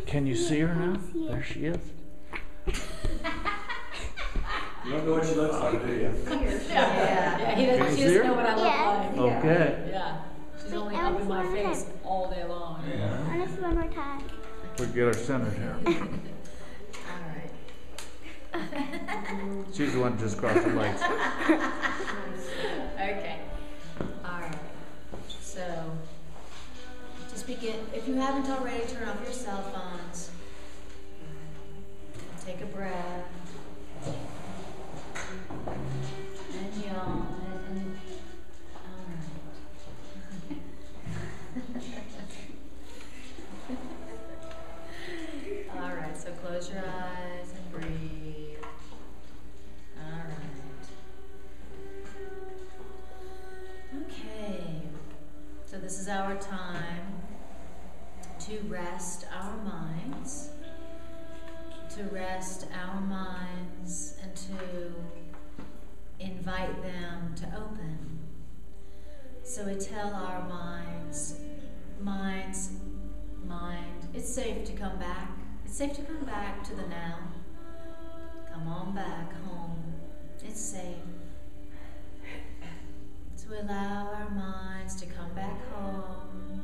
Can you see her now? There she is. You don't know what she looks like, do you? Yeah, he doesn't, she doesn't know what I look like. Okay. Yeah. She's only up in my face all day long. Yeah. I want to see one more time. We get her centered here. Alright. She's the one who just crossed the legs. Okay. Alright. So, just begin. If you haven't already, turn off your cell phones. Take a breath. And yawn. Alright, so close your eyes and breathe. Alright. Okay. So this is our time to rest our minds. To rest our minds and to invite them to open. So we tell our minds, mind, it's safe to come back. It's safe to come back to the now. Come on back home. It's safe. To allow our minds to come back home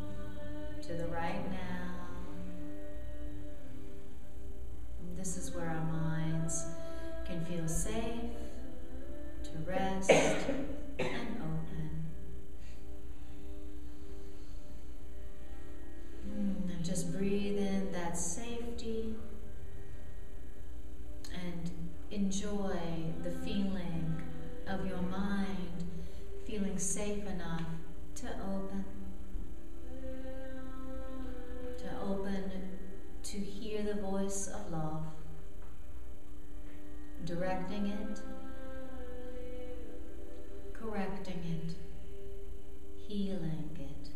to the right now. And this is where our minds can feel safe to rest and open. And just breathe in that safety and enjoy the feeling of your mind feeling safe enough to open to hear the voice of love, directing it, correcting it, healing it.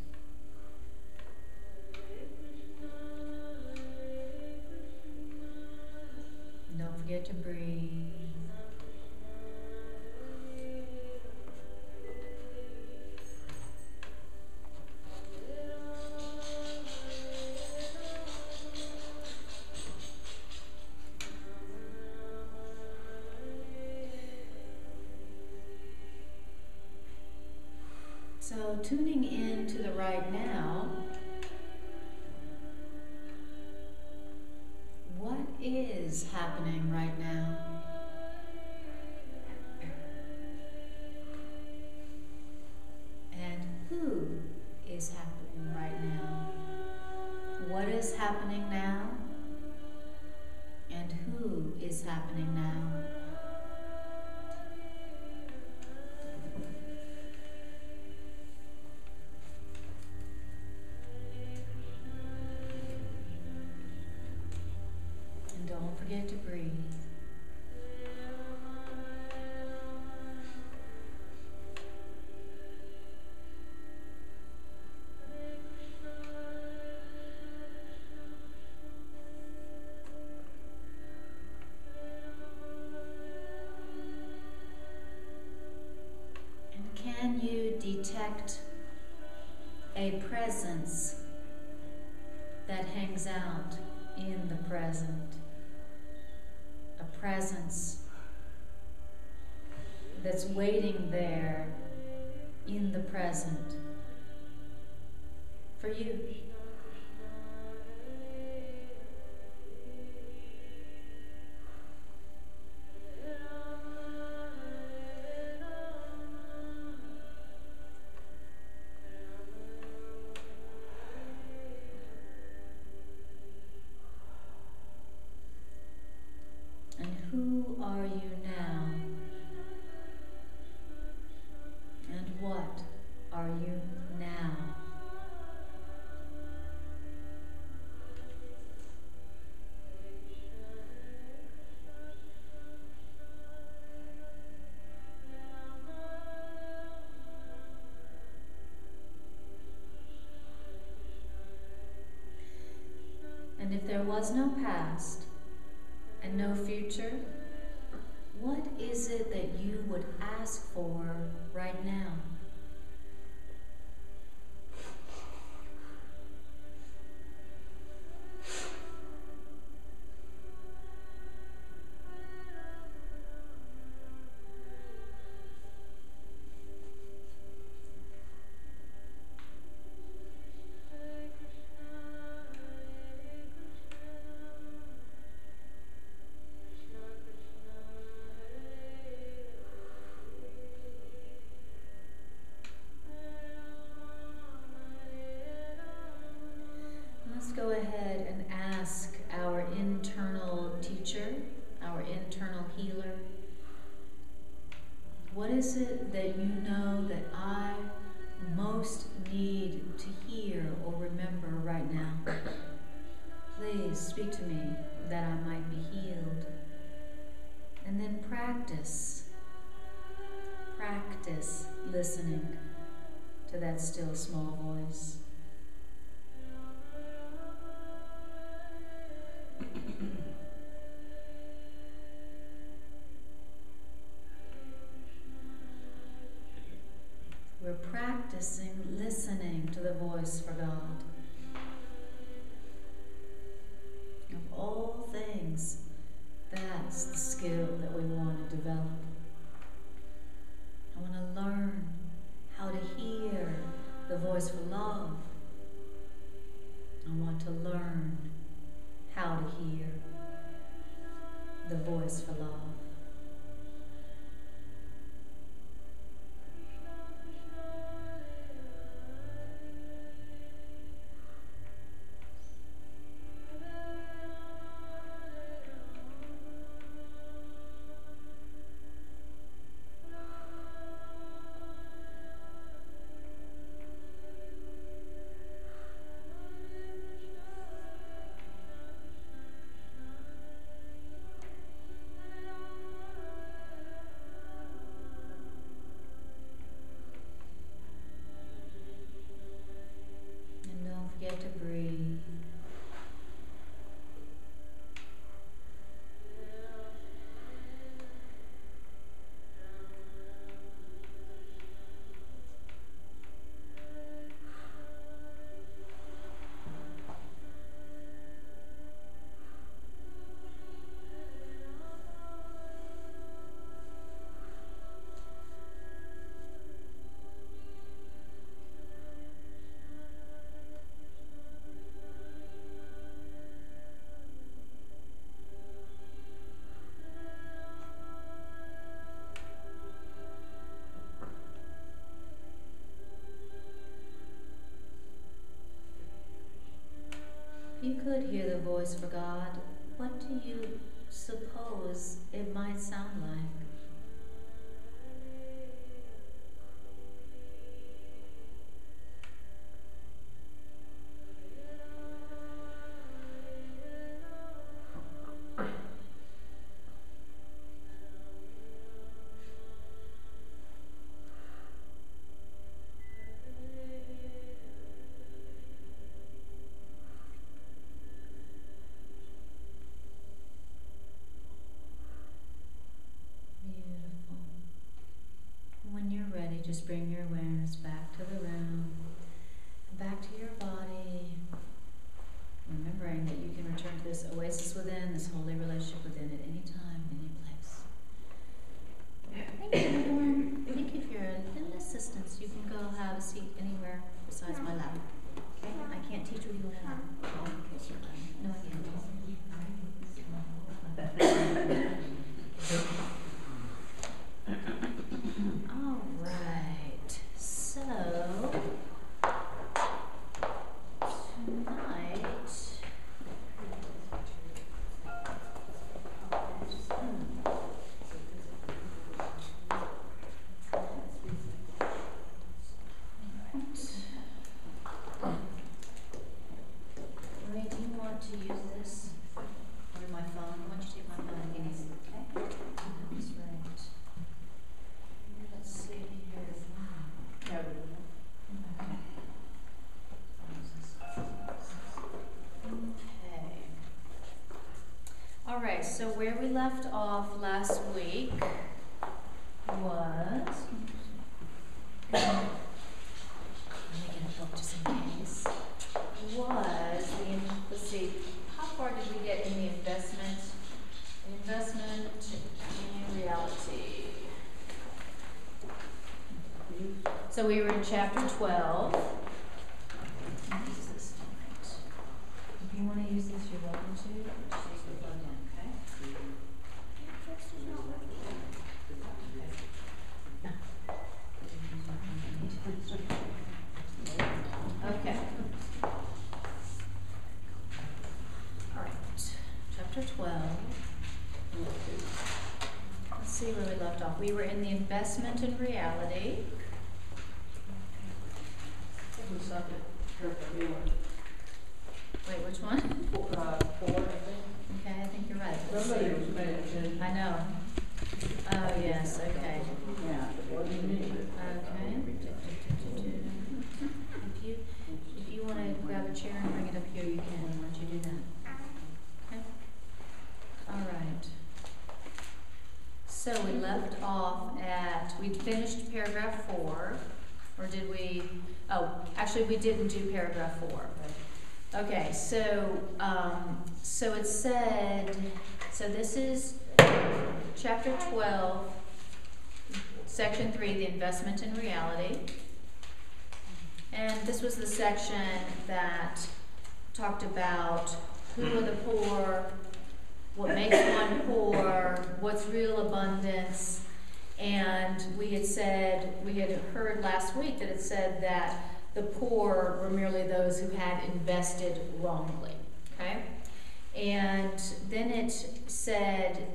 And don't forget to breathe. So tuning in to the right now, what is happening right now? And who is happening right now? What is happening now? And who is happening now? Don't forget to breathe. And can you detect a presence that hangs out in the present? A presence that's waiting there in the present for you. Who are you now? And what are you now? And if there was no past and no future, what is it that you would ask for right now? Please speak to me that I might be healed. And then practice listening to that still small voice. We're practicing listening to the voice for God. Of all things, that's the skill that we want to develop. I want to learn how to hear the voice for love. I want to learn how to hear the voice for love. Forget to breathe. If you could hear the voice for God, what do you suppose it might sound like? Just bring your awareness back to the room, back to your body, remembering that you can return to this oasis within, this holy relationship within at any time, any place. Thank you, everyone. Thank you for your little assistance. You can go have a seat anywhere besides my lap. Okay? I can't teach with you on that. No, I can't. All right, so tonight, Ray, do you want to use this or my phone? Why don't you take my phone and give me some, okay? That's right. Let's see here. Okay. All right, so where we left off last week was, let me get a book just in case, was let's see, how far did we get in the investment in reality? So we were in chapter 12. I'll use this tonight. If you want to use this, you're welcome to. Just use the plug in, okay? Okay. All right. Chapter 12. Let's see where we left off. We were in the investment in reality. Wait, which one? 4. we finished paragraph 4, or did we? Oh, actually we didn't do paragraph 4. Okay, so it said, so this is chapter 12, section 3, the investment in reality. And this was the section that talked about who are the poor, what makes one poor, what's real abundance. And we had heard last week that it said that the poor were merely those who had invested wrongly, okay? And then it said,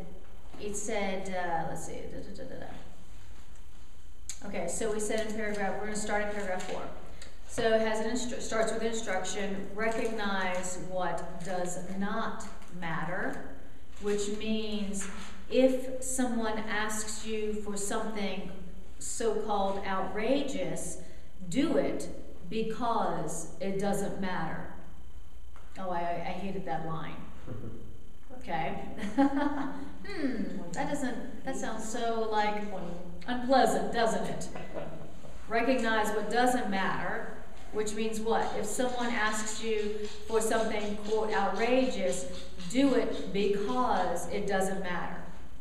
let's see, Okay, so we said in paragraph, we're going to start in paragraph 4. So it has starts with instruction, recognize what does not matter, which means if someone asks you for something so-called outrageous, do it because it doesn't matter. Oh, I hated that line. Okay. That sounds so like unpleasant, doesn't it? Recognize what doesn't matter, which means what? If someone asks you for something, quote, outrageous, do it because it doesn't matter.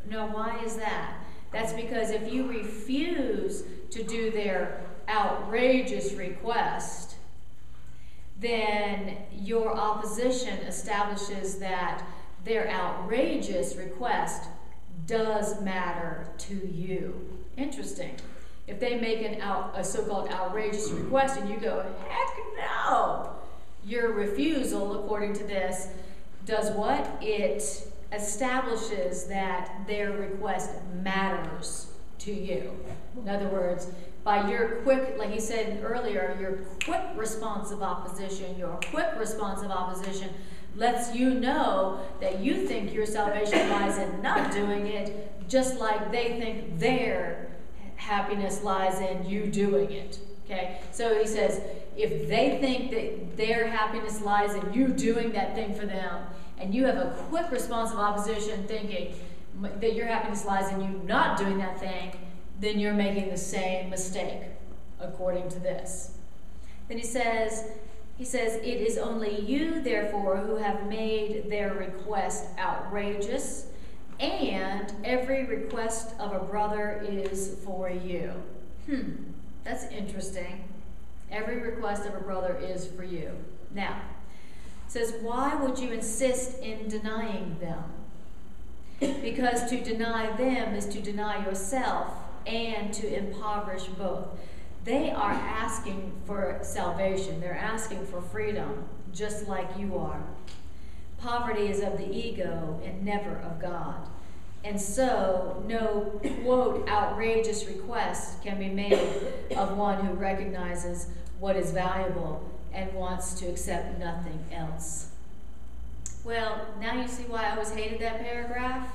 No, why is that? That's because if you refuse to do their outrageous request, then your opposition establishes that their outrageous request does matter to you. Interesting. If they make a so-called outrageous request and you go, heck no, your refusal, according to this, does what? It establishes that their request matters to you. In other words, by your quick, like he said earlier, your quick responsive opposition lets you know that you think your salvation lies in not doing it, just like they think their happiness lies in you doing it. Okay? So he says, if they think that their happiness lies in you doing that thing for them, and you have a quick responsive opposition thinking that your happiness lies in you not doing that thing, then you're making the same mistake, according to this. Then he says, it is only you, therefore, who have made their request outrageous, and every request of a brother is for you. That's interesting. Every request of a brother is for you. Now, it says, why would you insist in denying them? Because to deny them is to deny yourself and to impoverish both. They are asking for salvation. They're asking for freedom, just like you are. Poverty is of the ego and never of God. And so, no, quote, outrageous request can be made of one who recognizes what is valuable and wants to accept nothing else. Well, now you see why I always hated that paragraph?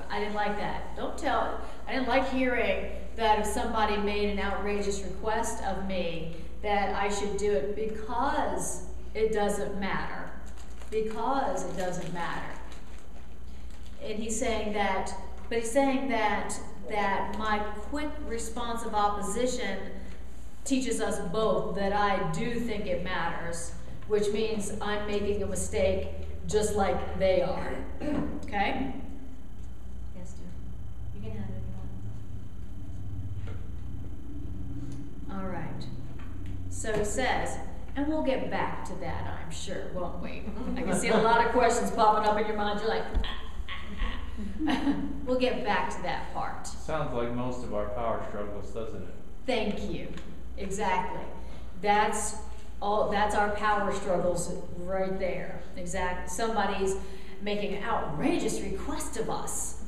I didn't like that. I didn't like hearing that if somebody made an outrageous request of me, that I should do it because it doesn't matter. Because it doesn't matter. And he's saying that, that my quick responsive opposition teaches us both that I do think it matters, which means I'm making a mistake just like they are. Okay? Yes, dear. You can have it if you want. All right. So he says, and we'll get back to that, I'm sure, won't we? I can see a lot of questions popping up in your mind. You're like, we'll get back to that part. Sounds like most of our power struggles, doesn't it? Thank you. Exactly. That's our power struggles right there. Exactly. Somebody's making an outrageous request of us,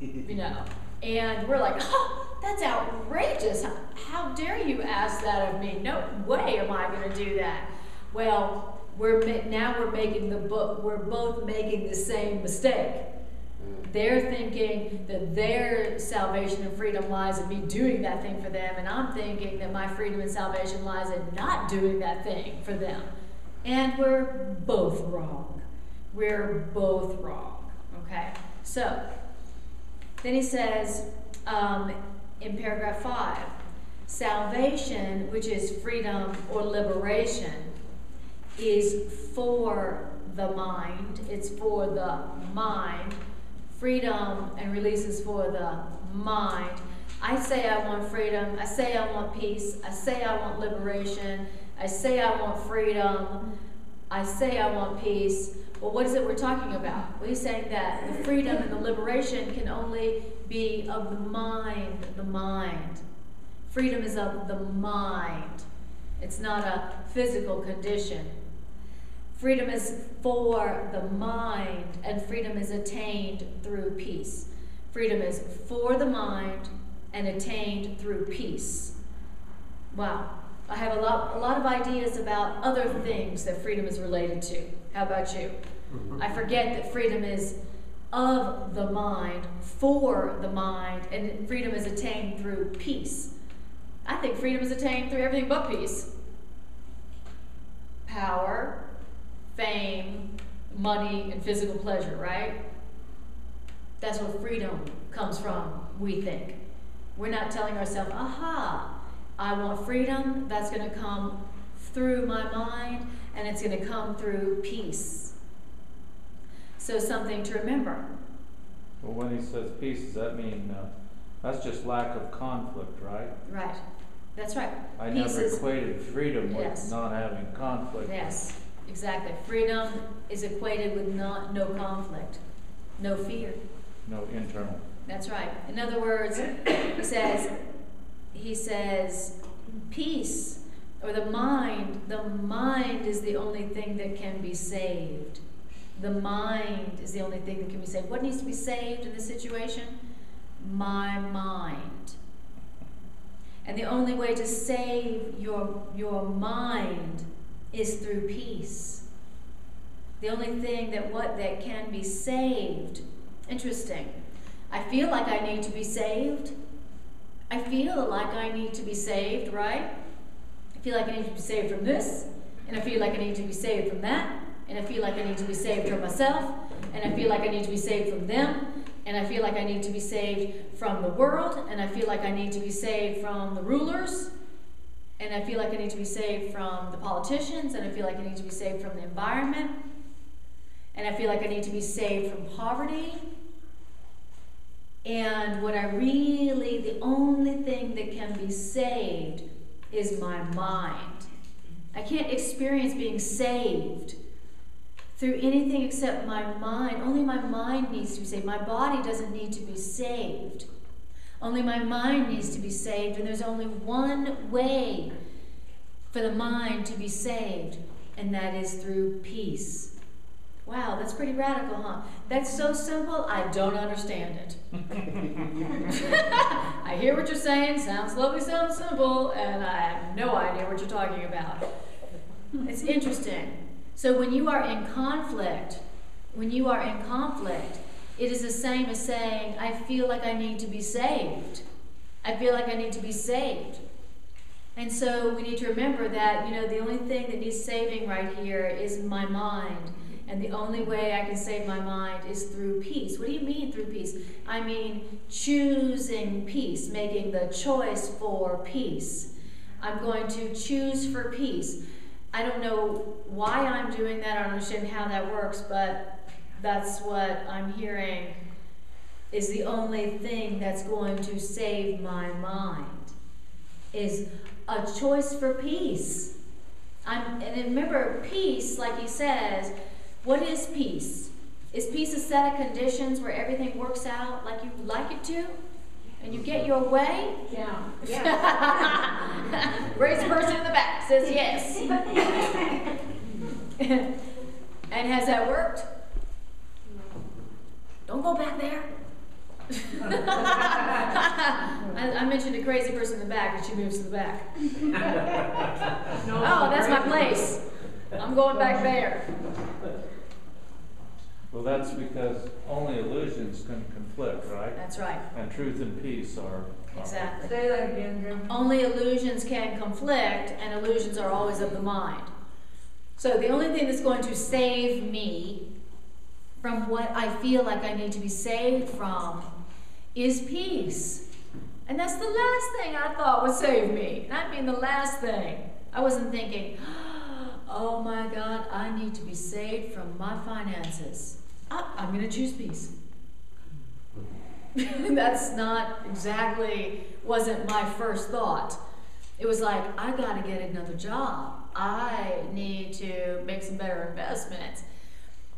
you know, and we're like, oh, that's outrageous. How dare you ask that of me? No way am I going to do that. Well, we're both making the same mistake. They're thinking that their salvation and freedom lies in me doing that thing for them, and I'm thinking that my freedom and salvation lies in not doing that thing for them. And we're both wrong. We're both wrong. Okay? So, then he says, in paragraph 5. Salvation, which is freedom or liberation, is for the mind. It's for the mind. Freedom and release is for the mind. I say I want freedom. I say I want peace. I say I want liberation. I say I want freedom. I say I want peace. Well, what is it we're talking about? Well, he's saying that the freedom and the liberation can only be of the mind, the mind. Freedom is of the mind. It's not a physical condition. Freedom is for the mind, and freedom is attained through peace. Freedom is for the mind and attained through peace. Wow. I have a lot of ideas about other things that freedom is related to. How about you? I forget that freedom is of the mind, for the mind, and freedom is attained through peace. I think freedom is attained through everything but peace. Power, fame, money, and physical pleasure, right? That's where freedom comes from, we think. We're not telling ourselves, aha, I want freedom, that's going to come through my mind, and it's going to come through peace. So something to remember. Well, when he says peace, does that mean that's just lack of conflict, right? Right. That's right. I Peace never is, equated freedom with yes, not having conflict. yes, exactly. Freedom is equated with no conflict, no fear. No internal. That's right. In other words, he says, peace, or the mind is the only thing that can be saved. The mind is the only thing that can be saved. What needs to be saved in this situation? My mind. And the only way to save your mind is through peace. The only thing that can be saved. Interesting. I feel like I need to be saved. I feel like I need to be saved, right? I feel like I need to be saved from this, and I feel like I need to be saved from that, and I feel like I need to be saved from myself, and I feel like I need to be saved from them, and I feel like I need to be saved from the world, and I feel like I need to be saved from the rulers, and I feel like I need to be saved from the politicians, and I feel like I need to be saved from the environment, and I feel like I need to be saved from poverty. And the only thing that can be saved is my mind. I can't experience being saved through anything except my mind. Only my mind needs to be saved. My body doesn't need to be saved. Only my mind needs to be saved, and there's only one way for the mind to be saved, and that is through peace. Wow, that's pretty radical, huh? That's so simple, I don't understand it. I hear what you're saying, sounds lovely, sounds simple, and I have no idea what you're talking about. It's interesting. So when you are in conflict, it is the same as saying, I feel like I need to be saved. I feel like I need to be saved. And so we need to remember that, the only thing that needs saving right here is my mind. And the only way I can save my mind is through peace. What do you mean through peace? I mean choosing peace, making the choice for peace. I'm going to choose for peace. I don't know why I'm doing that. I don't understand how that works, but that's what I'm hearing is the only thing that's going to save my mind, is a choice for peace. And remember, peace, like he says, what is peace? Is peace a set of conditions where everything works out like you like it to? And you get your way? Yeah. Raise the person in the back says yes. And has that worked? Don't go back there. I mentioned a crazy person in the back and she moves to the back. Oh, that's my place. I'm going back there. Well, that's because only illusions can conflict, right? That's right. And truth and peace are. Exactly. Say that again, Jim. Only illusions can conflict, and illusions are always of the mind. So the only thing that's going to save me from what I feel like I need to be saved from is peace. And that's the last thing I thought would save me. And I mean the last thing. I wasn't thinking, oh my God, I need to be saved from my finances. I'm going to choose peace. That's not exactly, wasn't my first thought. It was like, I got to get another job. I need to make some better investments.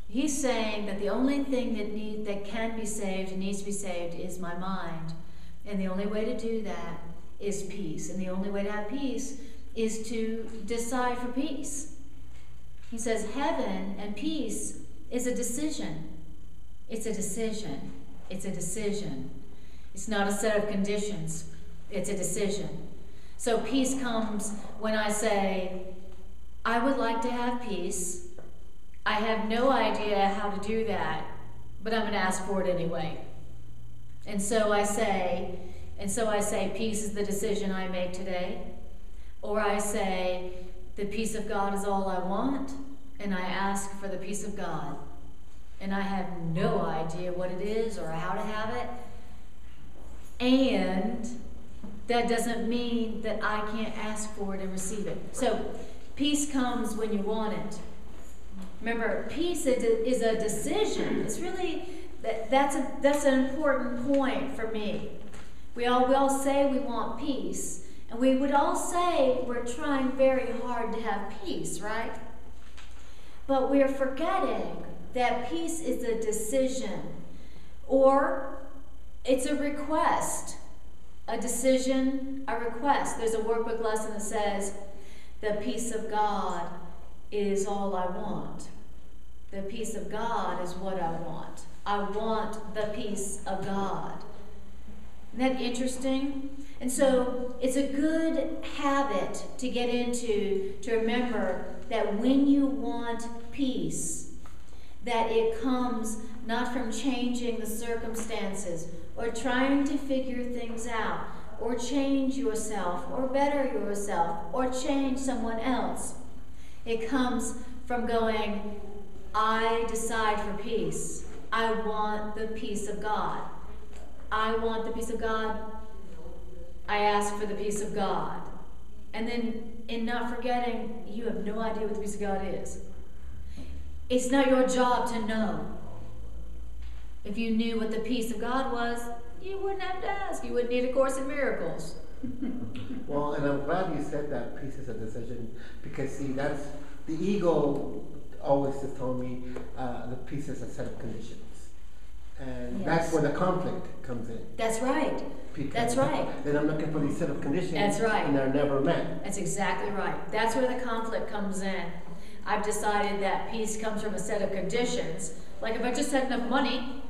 He's saying that the only thing that can be saved and needs to be saved is my mind. And the only way to do that is peace. And the only way to have peace is to decide for peace. He says heaven and peace is a decision. It's a decision. It's a decision. It's not a set of conditions. It's a decision. So peace comes when I say, I would like to have peace. I have no idea how to do that, but I'm going to ask for it anyway. And so I say, peace is the decision I make today. Or I say, the peace of God is all I want, and I ask for the peace of God. And I have no idea what it is or how to have it. And that doesn't mean that I can't ask for it and receive it. So peace comes when you want it. Remember, peace is a decision. It's really, that's an important point for me. We all say we want peace. And we would all say we're trying very hard to have peace, right? But we're forgetting that peace is a decision, or it's a request, a decision, a request. There's a workbook lesson that says, the peace of God is all I want. The peace of God is what I want. I want the peace of God. Isn't that interesting? And so it's a good habit to get into, to remember that when you want peace, that it comes not from changing the circumstances or trying to figure things out or change yourself or better yourself or change someone else. It comes from going, I decide for peace. I want the peace of God. I want the peace of God. I ask for the peace of God. And then in not forgetting, you have no idea what the peace of God is. It's not your job to know. If you knew what the peace of God was, you wouldn't have to ask. You wouldn't need a Course in Miracles. Well, and I'm glad you said that peace is a decision, because see, that's the ego always just told me the peace is a set of conditions. And Yes. that's where the conflict comes in. That's right. Because That's right. Then I'm looking for these set of conditions. That's right. And they're never met. That's exactly right. That's where the conflict comes in. I've decided that peace comes from a set of conditions. Like if I just had enough money,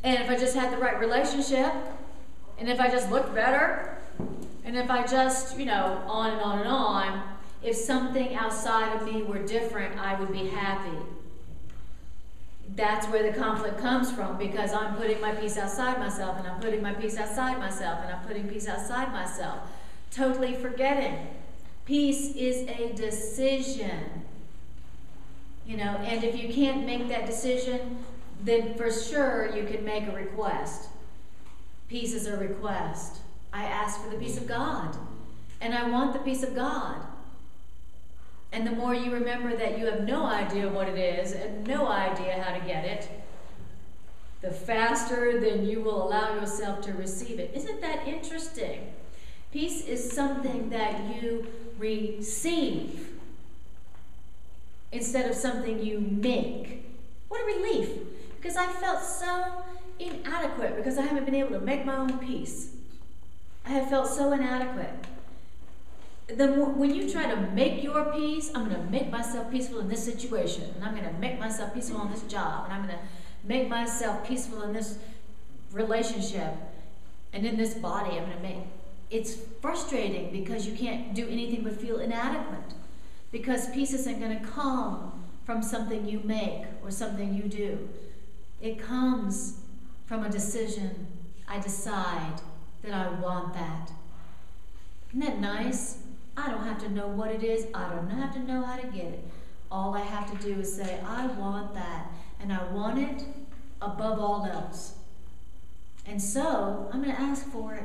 and if I just had the right relationship, and if I just looked better, and if I just, on and on and on, if something outside of me were different, I would be happy. That's where the conflict comes from, because I'm putting my peace outside myself, and I'm putting my peace outside myself, and I'm putting peace outside myself. Totally forgetting. Peace is a decision. And if you can't make that decision, then for sure you can make a request. Peace is a request. I ask for the peace of God, and I want the peace of God. And the more you remember that you have no idea what it is and no idea how to get it, the faster then you will allow yourself to receive it. Isn't that interesting? Peace is something that you receive instead of something you make. What a relief, because I felt so inadequate because I haven't been able to make my own peace. I have felt so inadequate. When you try to make your peace, I'm going to make myself peaceful in this situation, and I'm going to make myself peaceful on this job, and I'm going to make myself peaceful in this relationship, and in this body I'm going to make. It's frustrating because you can't do anything but feel inadequate, because peace isn't going to come from something you make or something you do. It comes from a decision. I decide that I want that. Isn't that nice? I don't have to know what it is. I don't have to know how to get it. All I have to do is say, I want that. And I want it above all else. And so, I'm going to ask for it.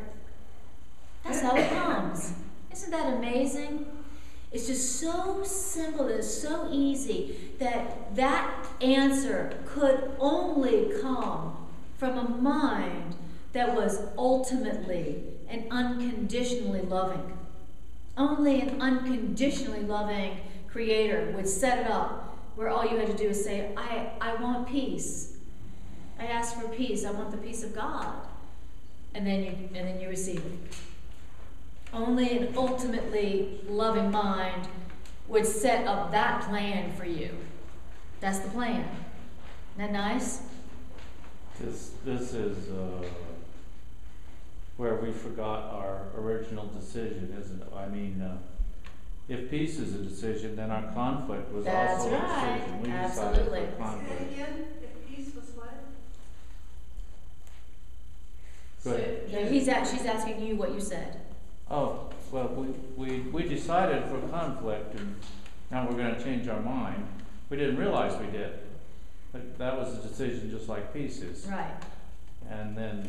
That's how it comes. Isn't that amazing? It's just so simple, it's so easy that that answer could only come from a mind that was ultimately and unconditionally loving. Only an unconditionally loving creator would set it up where all you had to do is say, I want peace. I ask for peace. I want the peace of God. And then you receive it. Only an ultimately loving mind would set up that plan for you. That's the plan. Isn't that nice? This is where we forgot our original decision, isn't it? I mean, if peace is a decision, then our conflict was That's also right. a decision. We Absolutely. decided for conflict. Say again, if peace was what? Go ahead. No, she's asking you what you said. Oh, well, we decided for conflict, and now we're going to change our mind. We didn't realize we did. But that was a decision just like peace is. Right. And then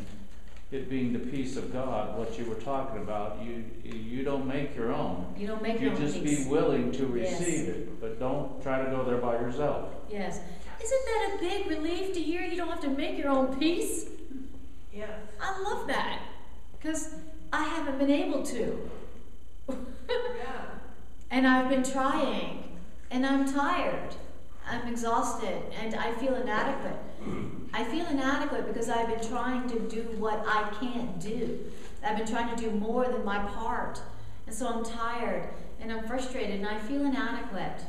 it being the peace of God, what you were talking about, you don't make your own. You don't make You your own just peace. be willing to Yes. receive it, but don't try to go there by yourself. Yes. Isn't that a big relief to hear you don't have to make your own peace? Yes. I love that. Because I haven't been able to. Yeah. And I've been trying. And I'm tired. I'm exhausted. And I feel inadequate. I feel inadequate because I've been trying to do what I can't do. I've been trying to do more than my part. And so I'm tired. And I'm frustrated. And I feel inadequate.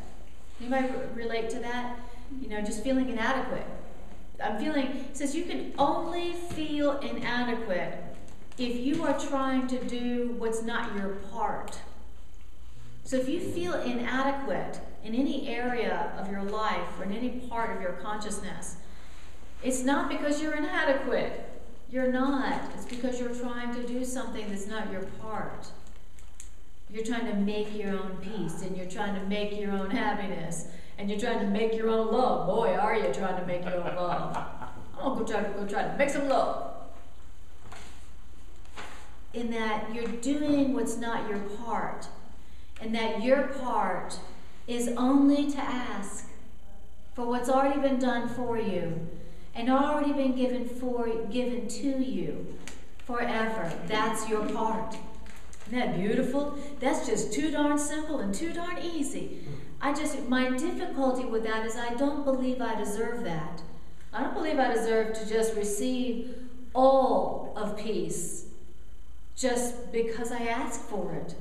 Anybody relate to that? You know, just feeling inadequate. I'm feeling, it says you can only feel inadequate if you are trying to do what's not your part. So if you feel inadequate in any area of your life or in any part of your consciousness, it's not because you're inadequate. You're not. It's because you're trying to do something that's not your part. You're trying to make your own peace, and you're trying to make your own happiness, and you're trying to make your own love. Boy, are you trying to make your own love. I'm going to try to make some love. In that you're doing what's not your part, and that your part is only to ask for what's already been done for you and already been given to you forever. That's your part. Isn't that beautiful? That's just too darn simple and too darn easy. My difficulty with that is I don't believe I deserve that. I don't believe I deserve to just receive all of peace just because I ask for it.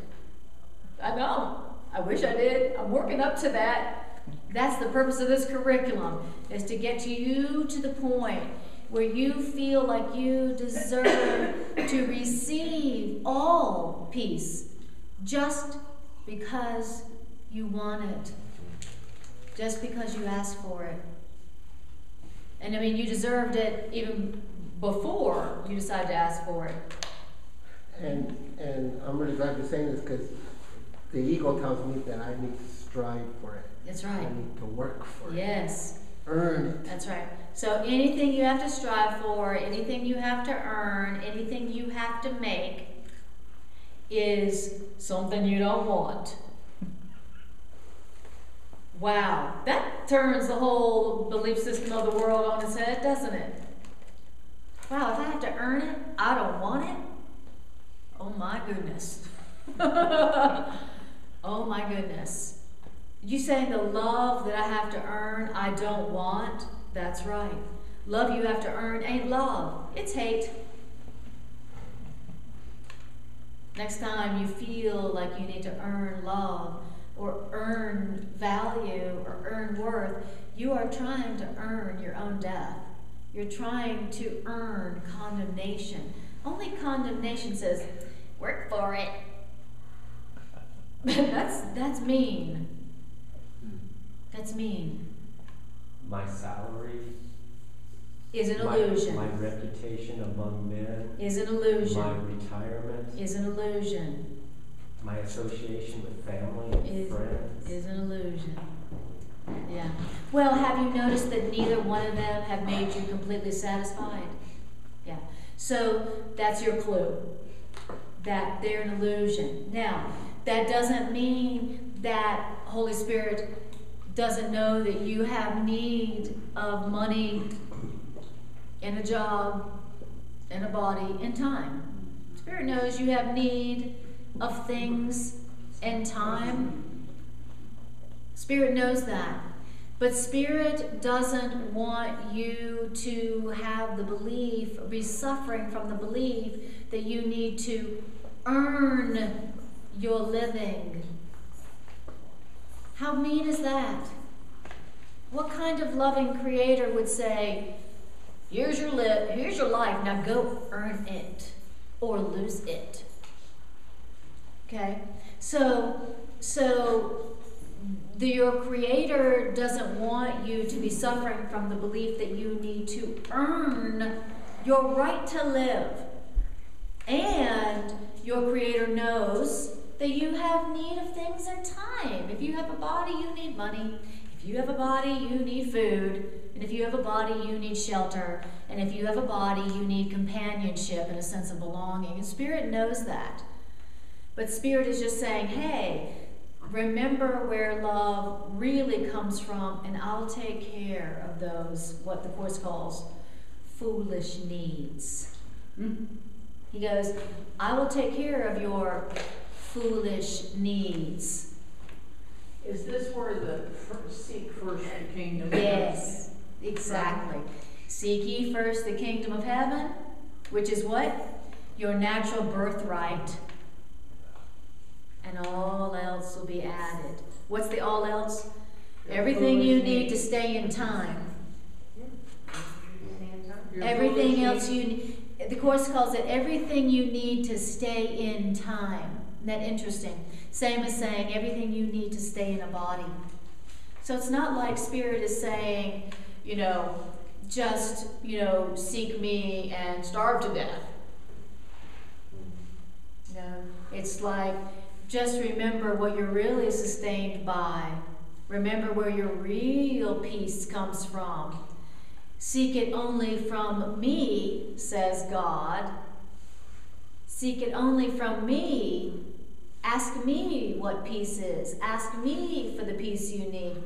I know. I wish I did. I'm working up to that. That's the purpose of this curriculum, is to get you to the point where you feel like you deserve to receive all peace just because you want it, just because you asked for it. And I mean, you deserved it even before you decided to ask for it. And I'm really glad you're saying this, because the ego tells me that I need to strive for it. That's right. I need to work for it. Yes. Earn it. That's right. So anything you have to strive for, anything you have to earn, anything you have to make is something you don't want. Wow, that turns the whole belief system of the world on its head, doesn't it? Wow, if I have to earn it, I don't want it. Oh my goodness. Oh my goodness. You saying the love that I have to earn, I don't want? That's right. Love you have to earn ain't love. It's hate. Next time you feel like you need to earn love or earn value or earn worth, you are trying to earn your own death. You're trying to earn condemnation. Only condemnation says, work for it. That's mean. That's mean. My salary Is an illusion. My reputation among men Is an illusion. My retirement Is an illusion. my association with family and friends Is an illusion. Yeah. Well, have you noticed that neither one of them have made you completely satisfied? Yeah. So that's your clue, that they're an illusion. Now, that doesn't mean that Holy Spirit doesn't know that you have need of money and a job and a body and time. Spirit knows you have need of things and time. Spirit knows that. But Spirit doesn't want you to have the belief, or be suffering from the belief that you need to earn your living. How mean is that? What kind of loving creator would say, here's your life, now go earn it or lose it? Okay? So your creator doesn't want you to be suffering from the belief that you need to earn your right to live. And your creator knows that you have need of things and time. If you have a body, you need money. If you have a body, you need food. And if you have a body, you need shelter. And if you have a body, you need companionship and a sense of belonging. And Spirit knows that. But Spirit is just saying, hey, remember where love really comes from, and I'll take care of those, what the Course calls foolish needs. He goes, I will take care of your foolish needs. Is this where the seek first the kingdom? Yes, exactly. Seek ye first the kingdom of heaven, which is what? Your natural birthright. And all else will be added. What's the all else? Everything you need to stay in time. Everything else you need. The Course calls it everything you need to stay in time. Isn't that interesting? Same as saying everything you need to stay in a body. So it's not like Spirit is saying, just, seek me and starve to death. No, it's like, just remember what you're really sustained by. Remember where your real peace comes from. Seek it only from me, says God. Seek it only from me. Ask me what peace is. Ask me for the peace you need.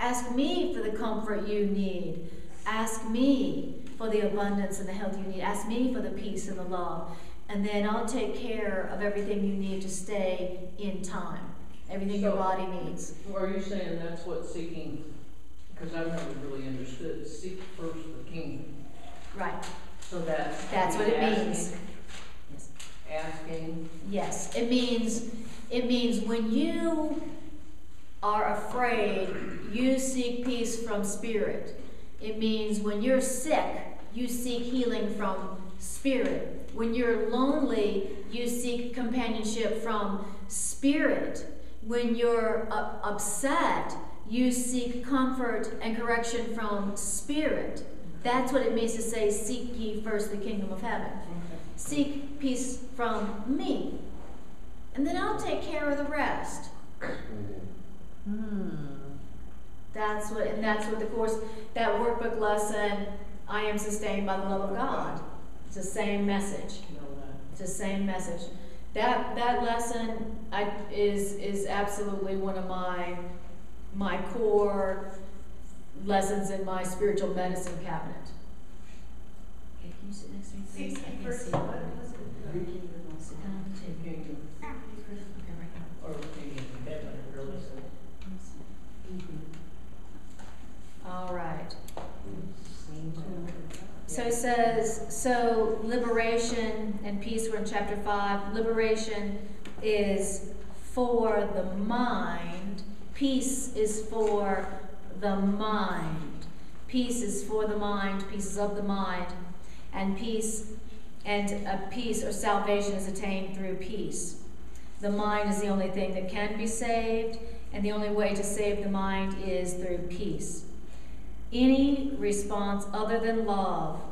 Ask me for the comfort you need. Ask me for the abundance and the health you need. Ask me for the peace and the love. And then I'll take care of everything you need to stay in time. Everything your body needs. Are you saying that's what seeking, because I've never really understood, seek first the kingdom. Right. So that's what it means. Yes. Asking. Yes. It means when you are afraid, you seek peace from Spirit. It means when you're sick, you seek healing from Spirit. When you're lonely, you seek companionship from Spirit. When you're upset, you seek comfort and correction from Spirit. That's what it means to say, seek ye first the kingdom of heaven. Seek peace from me. And then I'll take care of the rest. That's what the Course, that workbook lesson, I am sustained by the love of God. It's the same message. It's the same message. That lesson is absolutely one of my core lessons in my spiritual medicine cabinet. Okay, can you sit next to me, please? Seek I can first see. what was it? Sit down, too. Kingdom. Okay, right here. Or kingdom of heaven, it really said. All right. So it says, liberation and peace, we're in chapter 5. Liberation is for the mind. Peace is for the mind. Peace is for the mind. Peace is of the mind. And peace or salvation is attained through peace. The mind is the only thing that can be saved, and the only way to save the mind is through peace. Any response other than love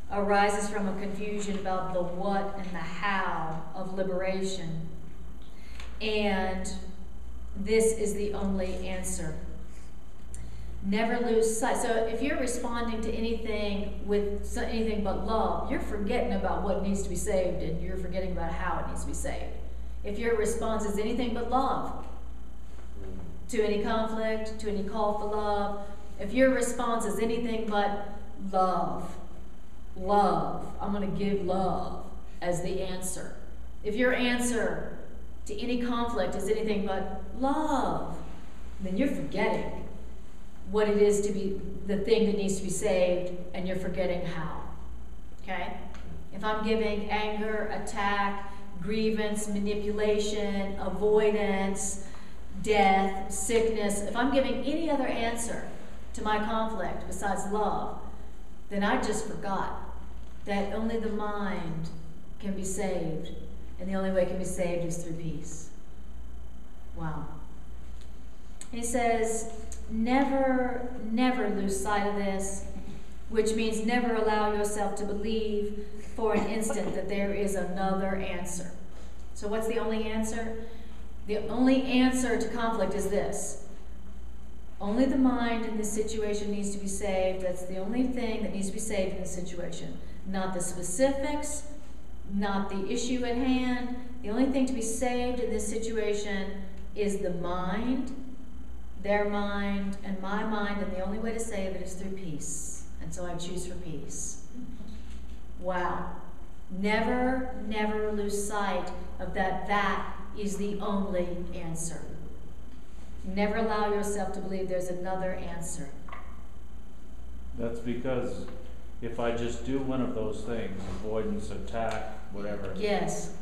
arises from a confusion about the what and the how of liberation. And this is the only answer. Never lose sight. So if you're responding to anything with anything but love, you're forgetting about what needs to be saved, and you're forgetting about how it needs to be saved. If your response is anything but love to any conflict, to any call for love, if your response is anything but love, I'm going to give love as the answer. If your answer to any conflict is anything but love, then you're forgetting what it is to be the thing that needs to be saved, and you're forgetting how. Okay? If I'm giving anger, attack, grievance, manipulation, avoidance, death, sickness, if I'm giving any other answer to my conflict besides love, then I just forgot that only the mind can be saved, and the only way it can be saved is through peace. Wow. He says, never lose sight of this, which means never allow yourself to believe for an instant that there is another answer. So what's the only answer? The only answer to conflict is this. Only the mind in this situation needs to be saved. That's the only thing that needs to be saved in this situation. Not the specifics, not the issue at hand. The only thing to be saved in this situation is the mind, their mind, and my mind, and the only way to save it is through peace. And so I choose for peace. Wow. Never lose sight of that is the only answer. Never allow yourself to believe there's another answer. That's because if I just do one of those things, avoidance, attack, whatever, Yes.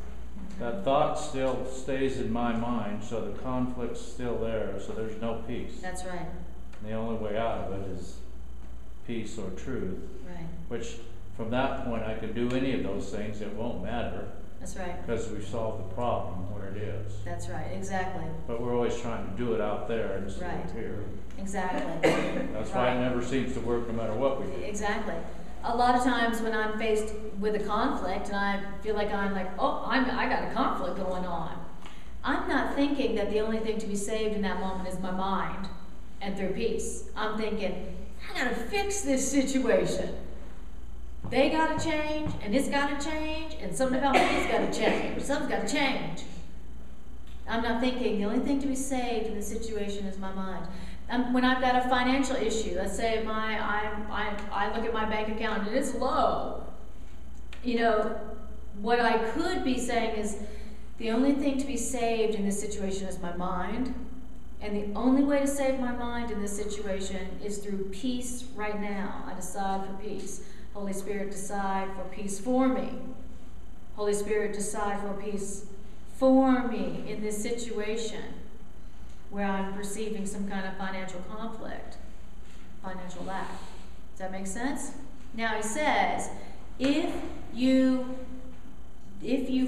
that thought still stays in my mind, so the conflict's still there, so there's no peace. That's right. And the only way out of it is peace or truth, Right. which from that point I can do any of those things, it won't matter, That's right. because we've solved the problem where it is. That's right. Exactly. But we're always trying to do it out there instead Right. of here. Exactly. That's why it never seems to work no matter what we do. Exactly. A lot of times when I'm faced with a conflict and I feel like I got a conflict going on, I'm not thinking that the only thing to be saved in that moment is my mind and through peace. I'm thinking, I gotta fix this situation. They gotta change, and it's gotta change, and something about me's gotta change. Something's gotta change. I'm not thinking the only thing to be saved in this situation is my mind. When I've got a financial issue, let's say I look at my bank account and it's low. You know, what I could be saying is the only thing to be saved in this situation is my mind. And the only way to save my mind in this situation is through peace right now. I decide for peace. Holy Spirit, decide for peace for me. Holy Spirit, decide for peace for me in this situation where I'm perceiving some kind of financial conflict, financial lack. Does that make sense? Now he says, if you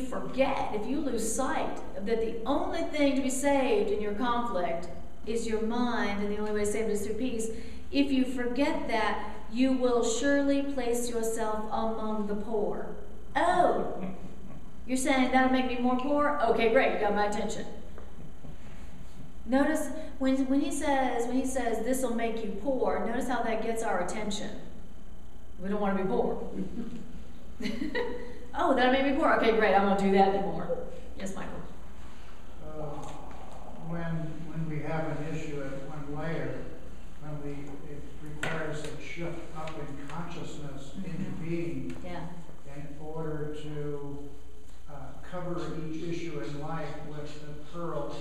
forget, if you lose sight of that the only thing to be saved in your conflict is your mind, and the only way to save it is through peace, if you forget that, you will surely place yourself among the poor. Oh, you're saying that'll make me more poor? Okay, great, you got my attention. Notice when he says this will make you poor, notice how that gets our attention. We don't want to be poor. Oh, that'll make me poor. Okay, great, I won't do that anymore. Yes, Michael. When we have an issue at one layer, it requires a shift up in consciousness into being in order to cover each issue in life with the pearl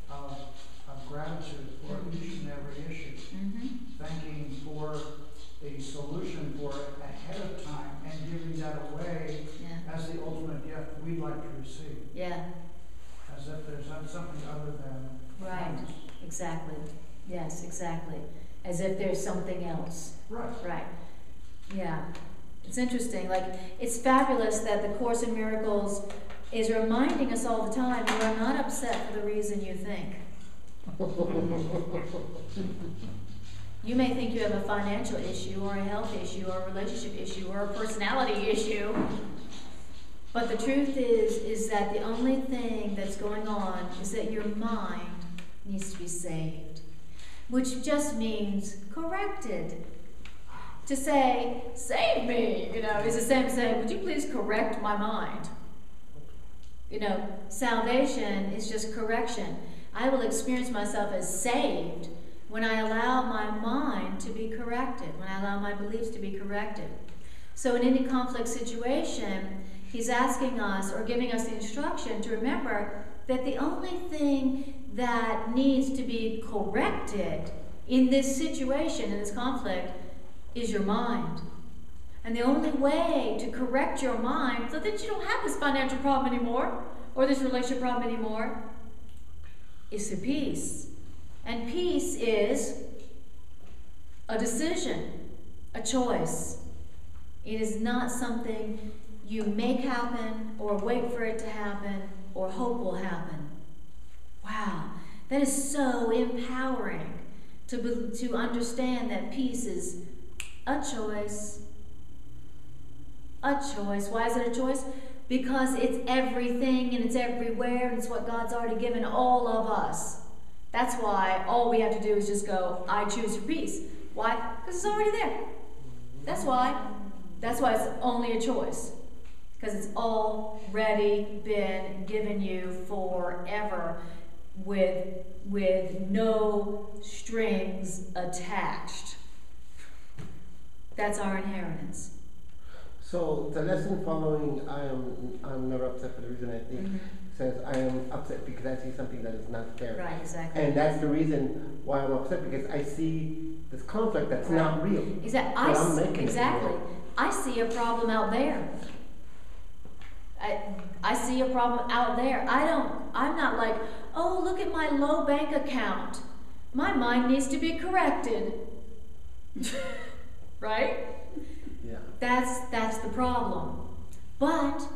of gratitude for each and every issue. Thanking for the solution for it ahead of time and giving that away as the ultimate gift we'd like to receive. Yeah. As if there's something other than right. Exactly. Yes, exactly. As if there's something else. Right. Right. Yeah. It's interesting. Like, it's fabulous that the Course in Miracles is reminding us all the time, you are not upset for the reason you think. You may think you have a financial issue or a health issue or a relationship issue or a personality issue, but the truth is that the only thing that's going on is that your mind needs to be saved. which just means corrected. To say, save me, is the same as saying, would you please correct my mind? Salvation is just correction. I will experience myself as saved when I allow my mind to be corrected, when I allow my beliefs to be corrected. So in any conflict situation, he's asking us or giving us the instruction to remember that the only thing that needs to be corrected in this situation, in this conflict, is your mind. And the only way to correct your mind so that you don't have this financial problem anymore or this relationship problem anymore is to peace. And peace is a decision, a choice. It is not something you make happen or wait for it to happen or hope will happen. Wow, that is so empowering to understand that peace is a choice. A choice. Why is it a choice? Because it's everything and it's everywhere and it's what God's already given all of us. That's why all we have to do is just go, I choose for peace. Why? Because it's already there. That's why. That's why it's only a choice. Because it's already been given you forever with no strings attached. That's our inheritance. So the lesson following, I'm never upset for the reason I think says I am upset because I see something that is not fair. Right, exactly. And that's the reason why I'm upset, because I see this conflict that's not real. Exactly. Exactly. I see a problem out there. I see a problem out there. I'm not like, oh, look at my low bank account. My mind needs to be corrected. Right? Yeah. That's the problem. But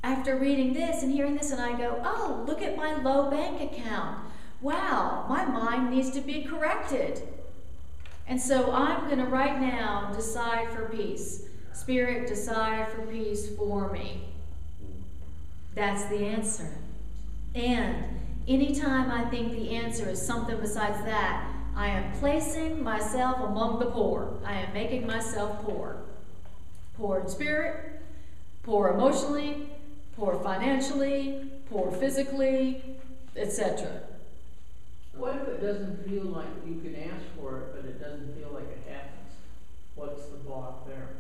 after reading this and hearing this, and I go, oh, look at my low bank account. Wow, my mind needs to be corrected. And so I'm going to right now decide for peace. Spirit, decide for peace for me. That's the answer. And anytime I think the answer is something besides that, I am placing myself among the poor. I am making myself poor. Poor in spirit, poor emotionally, poor financially, poor physically, etc. What if it doesn't feel like you can ask for it, but it doesn't feel like it happens? What's the block there?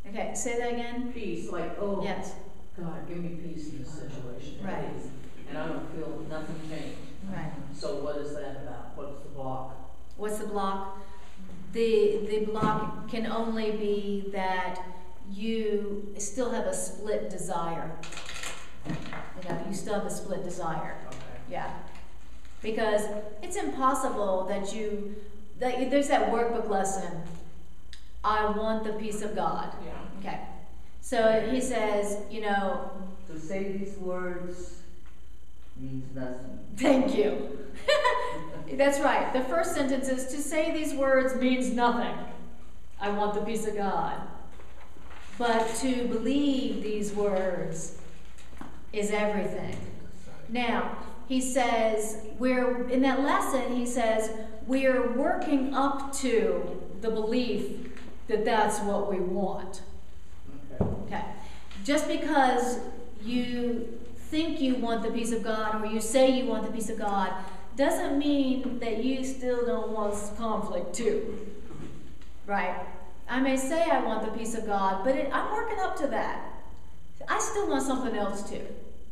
Okay, say that again. Peace, like, oh, Yes. God, give me peace in this situation. Right. Please. And I don't feel nothing change. Right. So what is that about? What's the block? What's the block? The block can only be that you still have a split desire. You still have a split desire. Okay. Yeah. Because it's impossible that there's that workbook lesson, I want the peace of God. Yeah. Okay. So he says, To say these words means nothing. thank you. That's right. The first sentence is, to say these words means nothing. I want the peace of God. But to believe these words is everything. Now, he says, in that lesson, he says, we're working up to the belief that that's what we want. Okay. Just because you think you want the peace of God or you say you want the peace of God doesn't mean that you still don't want conflict too. Right? I may say I want the peace of God, but I'm working up to that. I still want something else too.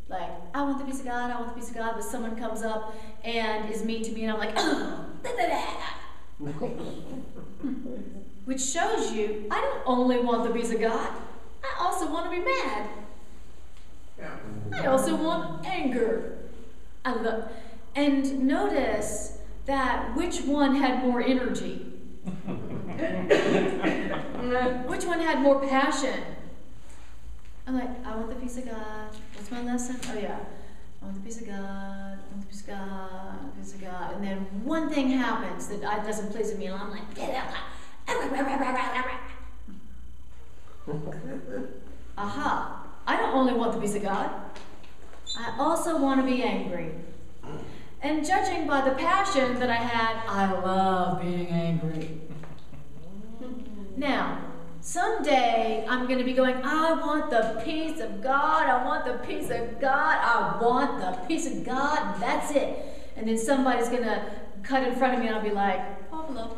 Like, I want the peace of God, I want the peace of God, but someone comes up and is mean to me and I'm like, oh, which shows you, I don't only want the peace of God, I also want to be mad. Yeah. I also want anger. And notice that which one had more energy? Which one had more passion? I'm like, I want the peace of God. What's my lesson? Oh yeah. I want the peace of God, I want the peace of God, I want the peace of God. And then one thing happens that doesn't please me, and I'm like, aha. I don't only want the peace of God. I also want to be angry. And judging by the passion that I had, I love being angry. Now, someday I'm going to be going, I want the peace of God, I want the peace of God, I want the peace of God, and that's it. And then somebody's going to cut in front of me and I'll be like, oh, hello.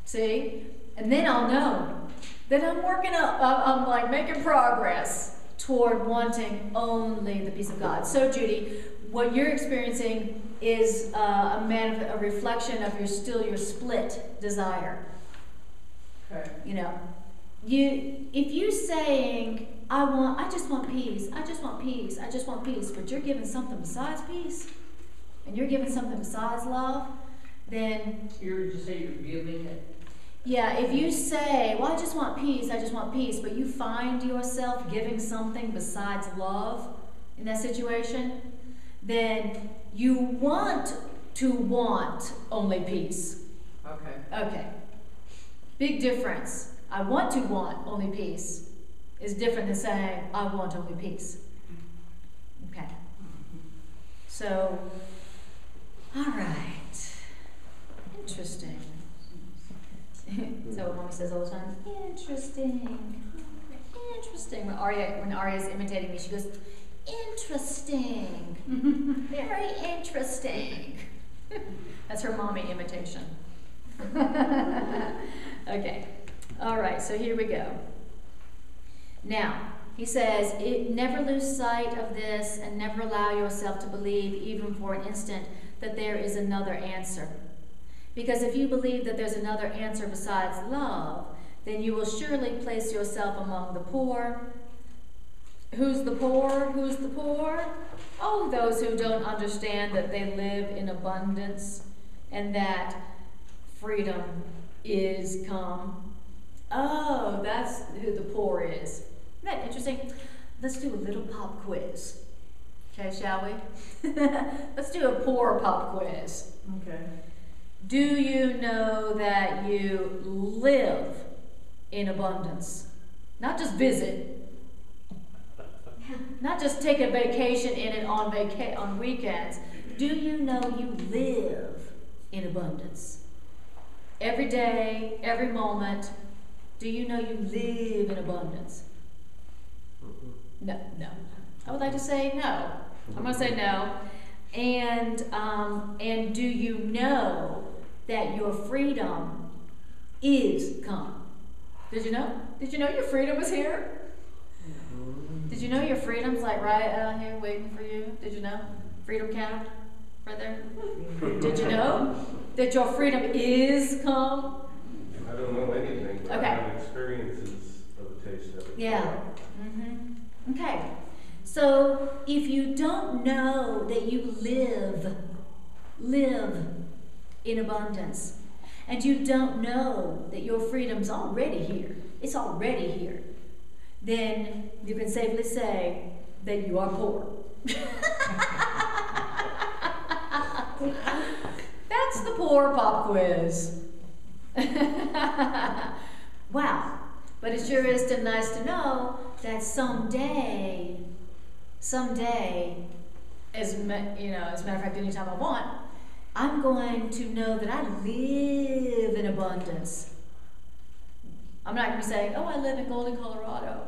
See? And then I'll know that I'm working up, I'm like making progress toward wanting only the peace of God. So Judy, what you're experiencing is a reflection of your split desire. Okay. You know, if you saying, I just want peace, I just want peace, I just want peace, but you're giving something besides peace, and you're giving something besides love, then You're giving it. yeah, if you say, well, I just want peace, but you find yourself giving something besides love in that situation, then you want to want only peace. Okay. Okay. Big difference. I want to want only peace is different than saying, I want only peace. Okay. So, all right. Interesting. So what Mommy says all the time, interesting. Interesting. When Arya's imitating me, she goes, interesting. Very interesting. That's her mommy imitation. Okay. All right, so here we go. Now, he says, never lose sight of this and never allow yourself to believe, even for an instant, that there is another answer. Because if you believe that there's another answer besides love, then you will surely place yourself among the poor. Who's the poor? Who's the poor? Oh, those who don't understand that they live in abundance and that freedom is come. Oh, that's who the poor is. Isn't that interesting? Let's do a little pop quiz. Okay, shall we? Let's do a poor pop quiz. Okay. Do you know that you live in abundance? Not just visit. Not just take a vacation in it on weekends. Do you know you live in abundance? Every day, every moment, do you know you live in abundance? No. I would like to say no. I'm going to say no. And do you know that your freedom is come? Did you know? Did you know your freedom was here? Did you know your freedom's like right out here waiting for you? Did you know? Freedom count right there. Did you know that your freedom is come? I don't know anything, but Okay. I have experiences of a taste of it. Yeah. Okay. So if you don't know that you live in abundance, and you don't know that your freedom's already here, it's already here, then you can safely say that you are poor. That's the poor pop quiz. Wow. But it sure is nice to know that someday, as a matter of fact, anytime I want, I'm going to know that I live in abundance. I'm not going to be saying, oh, I live in Golden, Colorado.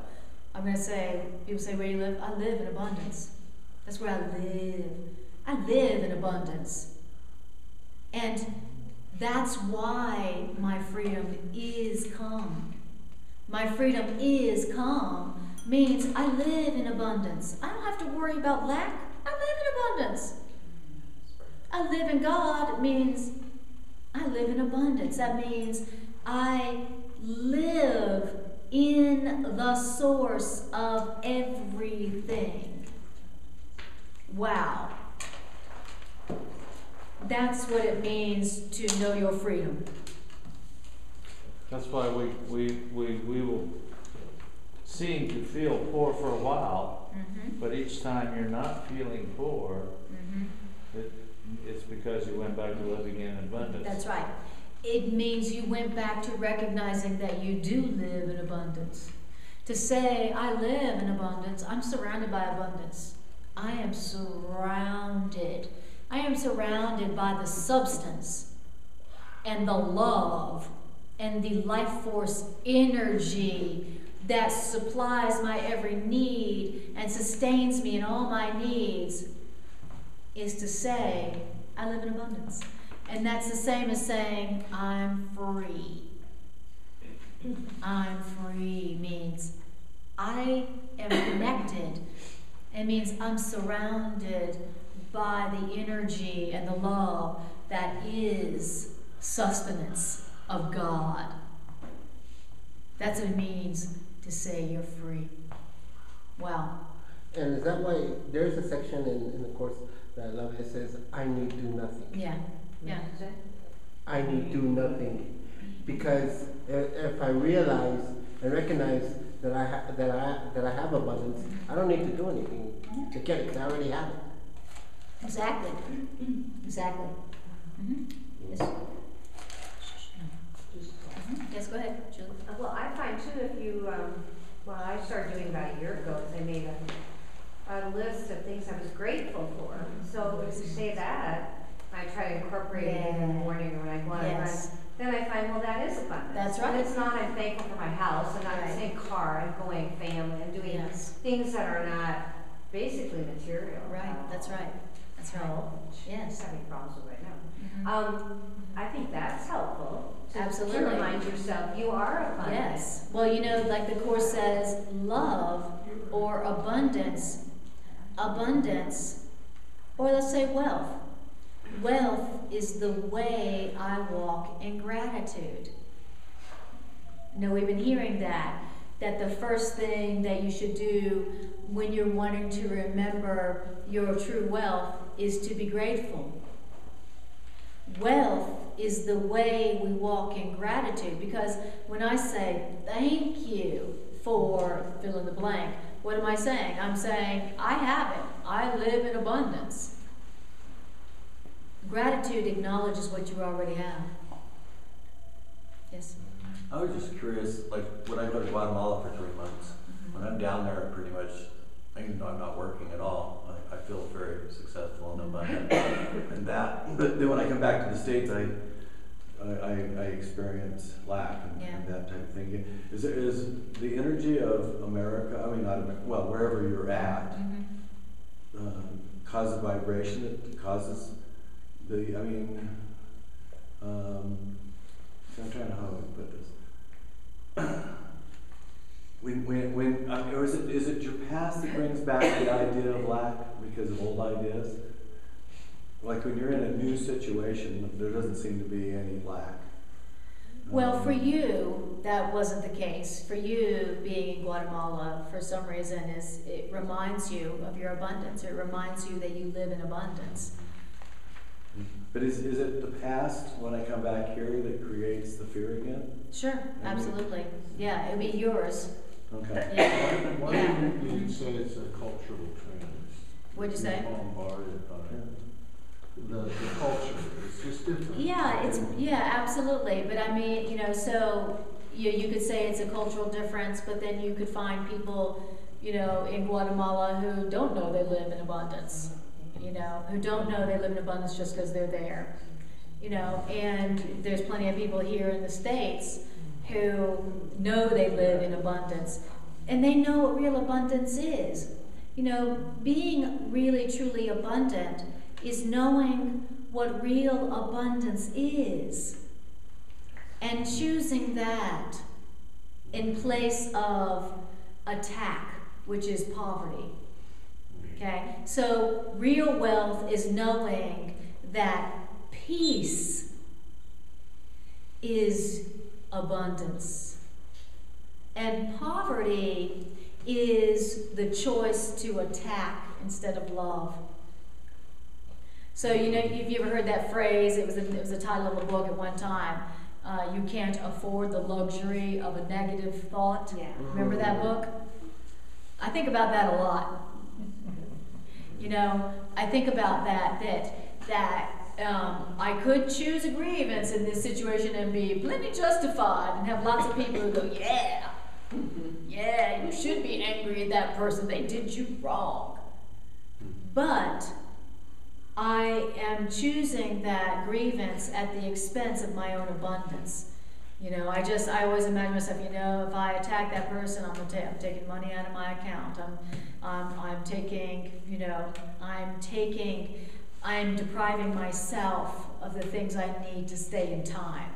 I'm going to say, people say, where do you live? I live in abundance. That's where I live. I live in abundance. And that's why my freedom is come. My freedom is come means I live in abundance. I don't have to worry about lack. I live in abundance. I live in God means I live in abundance. That means I live in the source of everything. Wow. That's what it means to know your freedom. That's why we will seem to feel poor for a while, but each time you're not feeling poor, it's because you went back to living in abundance. That's right. It means you went back to recognizing that you do live in abundance. To say, I live in abundance, I'm surrounded by abundance. I am surrounded. I am surrounded by the substance and the love and the life force energy that supplies my every need and sustains me in all my needs, is to say, I live in abundance. And that's the same as saying, I'm free. I'm free means I am connected. It means I'm surrounded by the energy and the love that is sustenance of God. That's what it means to say you're free. Wow. And is that why there's a section in the course that I love? It says, I need do nothing. Yeah, yeah. I need do nothing. Because if I realize and recognize that I have abundance, I don't need to do anything to get it, because I already have it. Exactly. Exactly. Mm-hmm. Yes. Yes, go ahead, Julie. Well, I find too, if you, well, I started doing about a year ago, is I made a list of things I was grateful for. So if you say that, I try to incorporate it in the morning or when I go on a run. Then I find, well, that is abundance. That's right. And it's not, I'm thankful for my house, I'm not saying car, I'm going family, I'm doing things that are not basically material. Right, that's right. That's right. Yes. I'm having problems with right now. I think that's helpful. Absolutely. To remind yourself you are abundant. Yes. Well, you know, like the Course says, love or abundance, or let's say wealth. Wealth is the way I walk in gratitude. You know, we've been hearing that the first thing that you should do when you're wanting to remember your true wealth is to be grateful. Wealth is the way we walk in gratitude, because when I say thank you for fill in the blank, what am I saying? I'm saying I have it. I live in abundance. Gratitude acknowledges what you already have. Yes? I was just curious, like when I go to Guatemala for 3 months, when I'm down there pretty much, even though I'm not working at all, I feel very successful and abundant and that. But then when I come back to the States, I experience lack and that type of thing. Is the energy of America, I mean not America, well, wherever you're at, cause a vibration that causes the, I mean, I'm trying to, how do I put this? Or is it your past that brings back the idea of lack because of old ideas? Like when you're in a new situation, there doesn't seem to be any lack. Well, for you, that wasn't the case. For you, being in Guatemala, for some reason, it reminds you of your abundance. It reminds you that you live in abundance. But is it the past, when I come back here, that creates the fear again? Sure, absolutely. Yeah, it'll be yours. Okay. Yeah. Why do you say it's a cultural trend? What'd you say? Bombarded by the culture. It's just different. Yeah, absolutely. But I mean, you know, so you could say it's a cultural difference, but then you could find people, you know, in Guatemala who don't know they live in abundance. You know, who don't know they live in abundance just because they're there. You know, and there's plenty of people here in the States who know they live in abundance, and they know what real abundance is. You know, being really truly abundant is knowing what real abundance is and choosing that in place of attack, which is poverty. Okay, so real wealth is knowing that peace is abundance, and poverty is the choice to attack instead of love. So, you know, if you ever heard that phrase, it was the title of a book at one time. You can't afford the luxury of a negative thought. Yeah. Remember that book? I think about that a lot. You know, I think about that I could choose a grievance in this situation and be plenty justified and have lots of people who go, yeah, you should be angry at that person, they did you wrong. but I am choosing that grievance at the expense of my own abundance. You know, I always imagine myself, you know, if I attack that person, I'm taking money out of my account. I'm taking, you know, I'm depriving myself of the things I need to stay in time.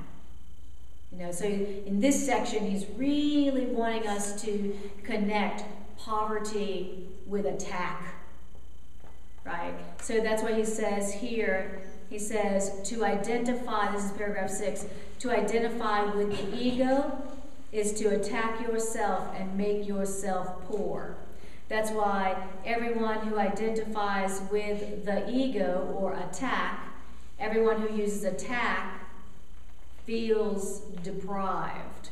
You know, so in this section, he's really wanting us to connect poverty with attack, right? So that's what he says here. He says to identify, this is paragraph 6, to identify with the ego is to attack yourself and make yourself poor. That's why everyone who identifies with the ego or attack, everyone who uses attack feels deprived,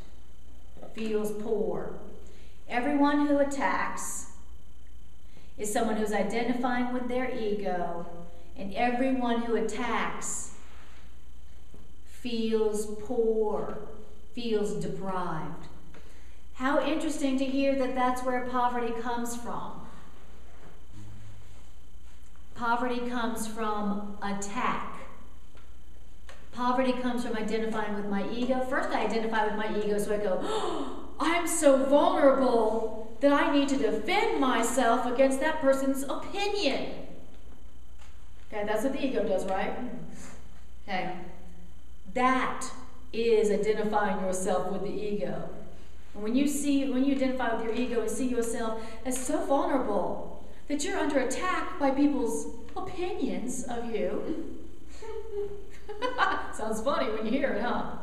feels poor. Everyone who attacks is someone who's identifying with their ego, and everyone who attacks feels poor, feels deprived. How interesting to hear that that's where poverty comes from. Poverty comes from attack. Poverty comes from identifying with my ego. First I identify with my ego, so I go, oh, I'm so vulnerable that I need to defend myself against that person's opinion. Okay, that's what the ego does, right? Okay. That is identifying yourself with the ego. And when you identify with your ego and see yourself as so vulnerable that you're under attack by people's opinions of you. Sounds funny when you hear it, huh?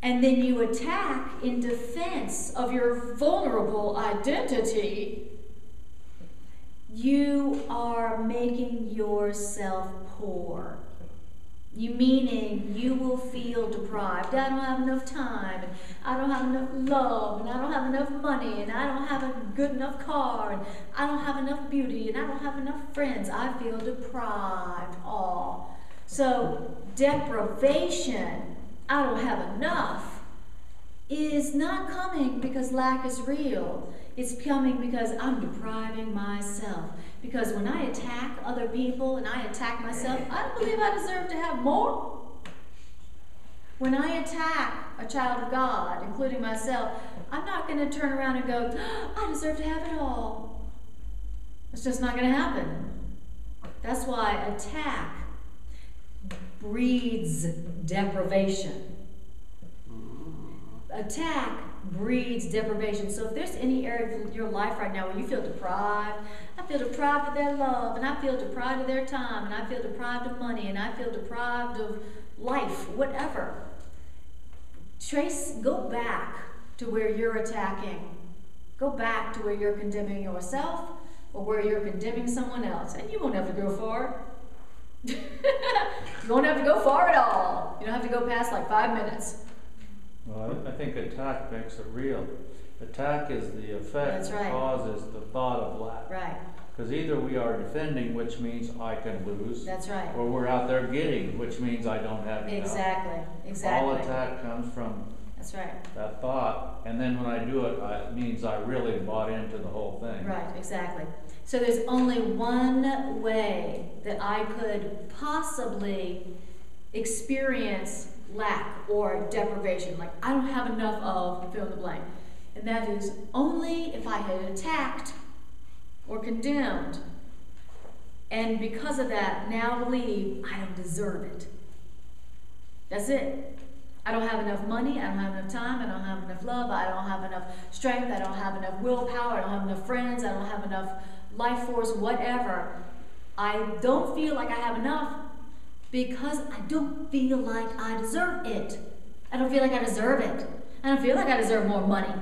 And then you attack in defense of your vulnerable identity. You are making yourself poor. Meaning you will feel deprived. I don't have enough time, and I don't have enough love, and I don't have enough money, and I don't have a good enough car, and I don't have enough beauty, and I don't have enough friends. I feel deprived. All. So deprivation, I don't have enough, is not coming because lack is real. It's coming because I'm depriving myself. Because when I attack other people and I attack myself, I don't believe I deserve to have more. When I attack a child of God, including myself, I'm not going to turn around and go, I deserve to have it all. It's just not going to happen. That's why attack breeds deprivation. Attack breeds deprivation. So if there's any area of your life right now where you feel deprived, I feel deprived of their love, and I feel deprived of their time, and I feel deprived of money, and I feel deprived of life, whatever. Go back to where you're attacking. Go back to where you're condemning yourself or where you're condemning someone else, and you won't have to go far. You won't have to go far at all. You don't have to go past like 5 minutes. Well, I think attack makes it real. Attack is the effect that causes the thought of lack. Right. Because either we are defending, which means I can lose. That's right. Or we're out there getting, which means I don't have enough. Exactly. All attack comes from that thought, and then when I do it, it means I really bought into the whole thing. Right, exactly. So there's only one way that I could possibly experience lack or deprivation, like I don't have enough of fill in the blank, and that is only if I had attacked or condemned, and because of that now believe I don't deserve it. That's it. I don't have enough money, I don't have enough time, I don't have enough love, I don't have enough strength, I don't have enough willpower, I don't have enough friends, I don't have enough life force, whatever. I don't feel like I have enough because I don't feel like I deserve it. I don't feel like I deserve it. I don't feel like I deserve more money.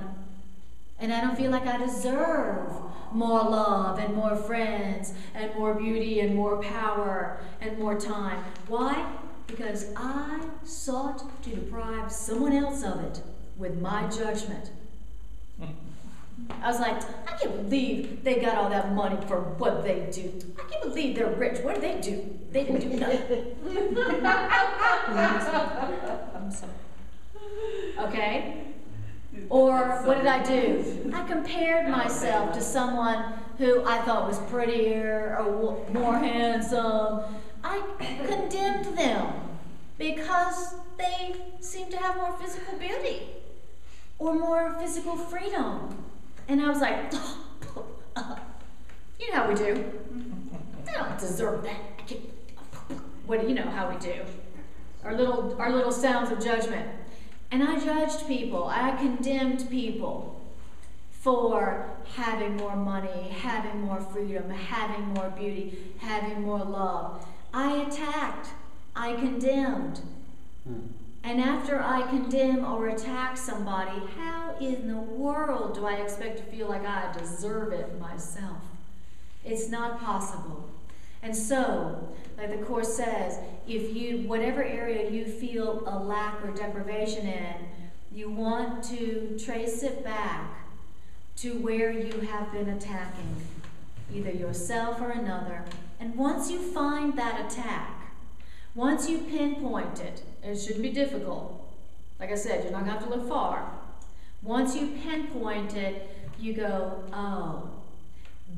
And I don't feel like I deserve more love and more friends and more beauty and more power and more time. Why? Because I sought to deprive someone else of it with my judgment. I was like, I can't believe they got all that money for what they do. I can't believe they're rich. What did they do? They didn't do nothing. I'm sorry. Okay? Or what did I do? I compared myself to someone who I thought was prettier or more handsome, I condemned them because they seemed to have more physical beauty or more physical freedom. And I was like, you know how we do. They don't deserve that. What do you know how we do? Our little sounds of judgment. And I judged people. I condemned people for having more money, having more freedom, having more beauty, having more love. I attacked. I condemned. And after I condemn or attack somebody, how in the world do I expect to feel like I deserve it myself? It's not possible. And so, like the Course says, if you, whatever area you feel a lack or deprivation in, you want to trace it back to where you have been attacking, either yourself or another. And once you find that attack, once you pinpoint it, and it shouldn't be difficult. Like I said, you're not going to have to look far. Once you pinpoint it, you go, oh,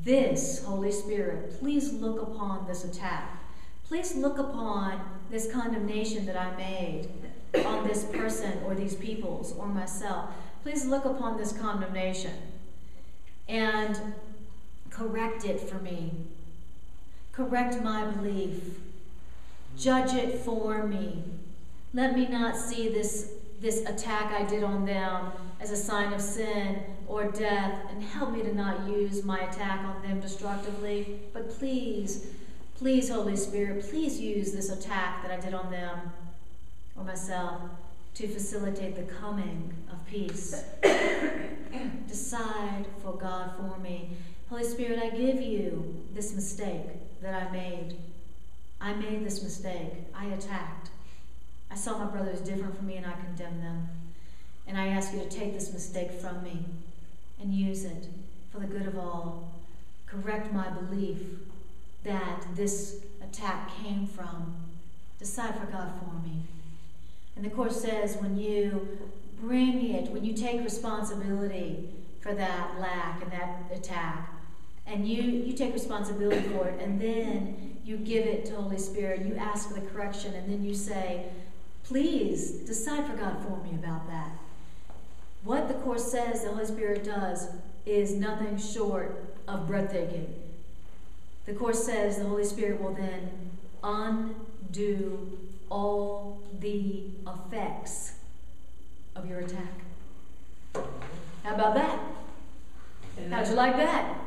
this, Holy Spirit, please look upon this attack. Please look upon this condemnation that I made on this person or these peoples or myself. Please look upon this condemnation and correct it for me. Correct my belief. Judge it for me. Let me not see this attack I did on them as a sign of sin or death, and help me to not use my attack on them destructively. But please, please, Holy Spirit, please use this attack that I did on them or myself to facilitate the coming of peace. Decide for God for me. Holy Spirit, I give you this mistake that I made. I made this mistake. I attacked. I saw my brothers different from me and I condemned them. And I ask you to take this mistake from me and use it for the good of all. Correct my belief that this attack came from. Decide for God for me. And the Course says when you bring it, when you take responsibility for that lack and that attack, and you take responsibility for it, and then you give it to Holy Spirit, you ask for the correction, and then you say, please decide for God for me about that. What the Course says the Holy Spirit does is nothing short of breathtaking. The Course says the Holy Spirit will then undo all the effects of your attack. How about that? How'd you like that?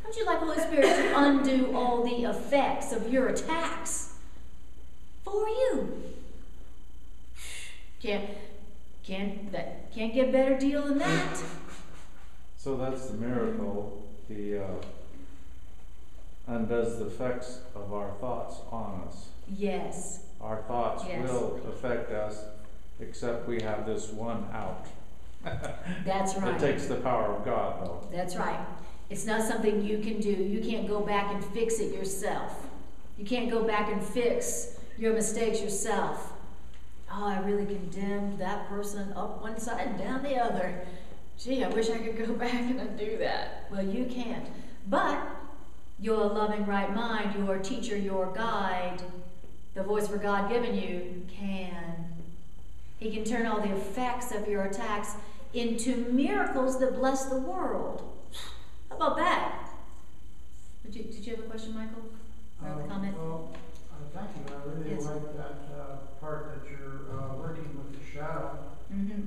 How'd you like Holy Spirit to undo all the effects of your attacks for you? Can't get a better deal than that. So that's the miracle. He undoes the effects of our thoughts on us. Yes. Our thoughts Yes. will affect us, except we have this one out. That's right. It takes the power of God, though. That's right. It's not something you can do. You can't go back and fix it yourself. You can't go back and fix your mistakes yourself. Oh, I really condemned that person up one side and down the other. Gee, I wish I could go back and undo that. Well, you can't. But your loving right mind, your teacher, your guide, the voice for God given you, can. He can turn all the effects of your attacks into miracles that bless the world. How about that? Did you have a question, Michael? Or a comment? Well, thank you. I really Yes. like that part that you're working with the shadow. Mm-hmm.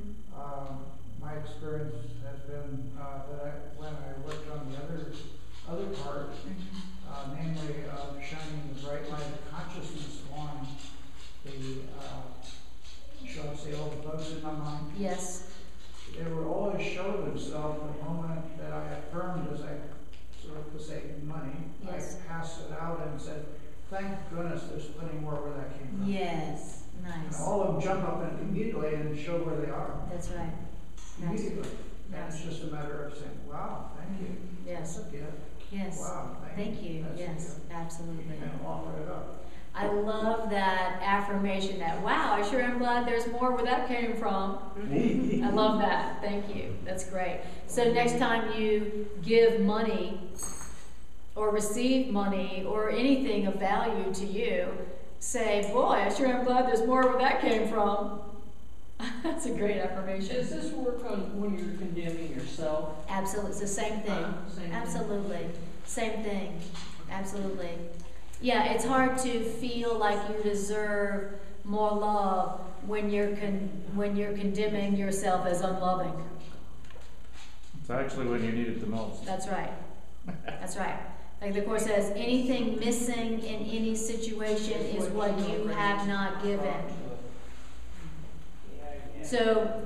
My experience has been that when I worked on the other part, namely shining the bright light of consciousness on the, shall I say, all the bugs in my mind. Yes. They would always show themselves the moment that I affirmed, as I sort of to say money. Yes. I passed it out and said, thank goodness there's plenty more where that came from. Yes. Nice. And all of them jump up and immediately and show where they are. That's right. Nice. Immediately. And Nice. it's just a matter of saying, wow, thank you. Yes. That's a gift. Yes. Wow, Thank you. That's a Yes. gift. Absolutely. And offer it up. I love that affirmation that, wow, I sure am glad there's more where that came from. I love that. Thank you. That's great. So next time you give money or receive money or anything of value to you, say, boy, I sure am glad there's more where that came from. That's a great affirmation. Does this work on when you're condemning yourself? Absolutely, it's the same thing. Same Absolutely, same thing. Absolutely. Yeah, it's hard to feel like you deserve more love when you're condemning yourself as unloving. It's actually when you need it the most. That's right. That's right. Like the Course says, anything missing in any situation is what you have not given. So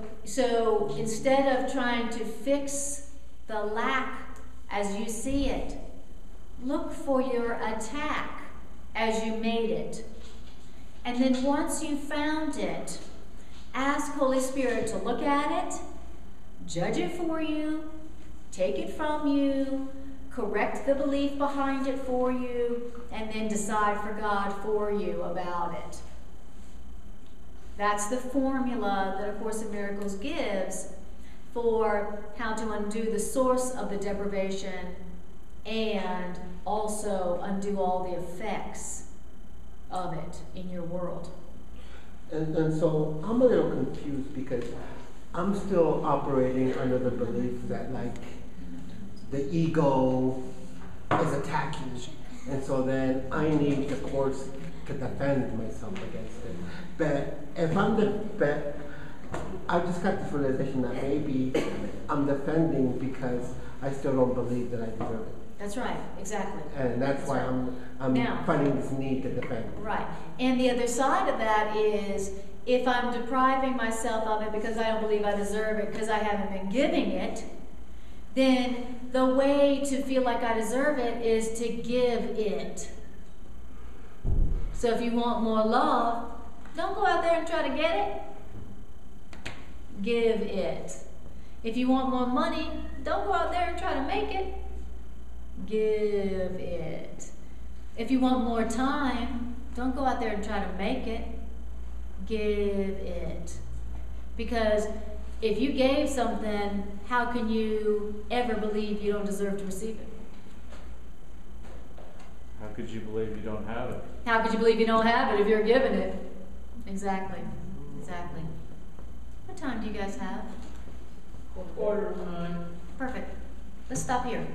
instead of trying to fix the lack as you see it, look for your attack as you made it. And then once you found it, ask Holy Spirit to look at it, judge it for you, take it from you, correct the belief behind it for you, and then decide for God for you about it. That's the formula that A Course in Miracles gives for how to undo the source of the deprivation and also undo all the effects of it in your world. And so I'm a little confused because I'm still operating under the belief that like the ego is attacking, and so then I need the Course to defend myself against it. But if I just got this realization that maybe I'm defending because I still don't believe that I deserve it. That's right, exactly. And that's why I'm now, finding this need to defend. Right. And the other side of that is, if I'm depriving myself of it because I don't believe I deserve it because I haven't been giving it, then the way to feel like I deserve it is to give it. So if you want more love, don't go out there and try to get it. Give it. If you want more money, don't go out there and try to make it. Give it. If you want more time, don't go out there and try to make it. Give it. Because if you gave something, how can you ever believe you don't deserve to receive it? How could you believe you don't have it? How could you believe you don't have it if you're given it? Exactly. Exactly. What time do you guys have? 8:45. Perfect. Let's stop here.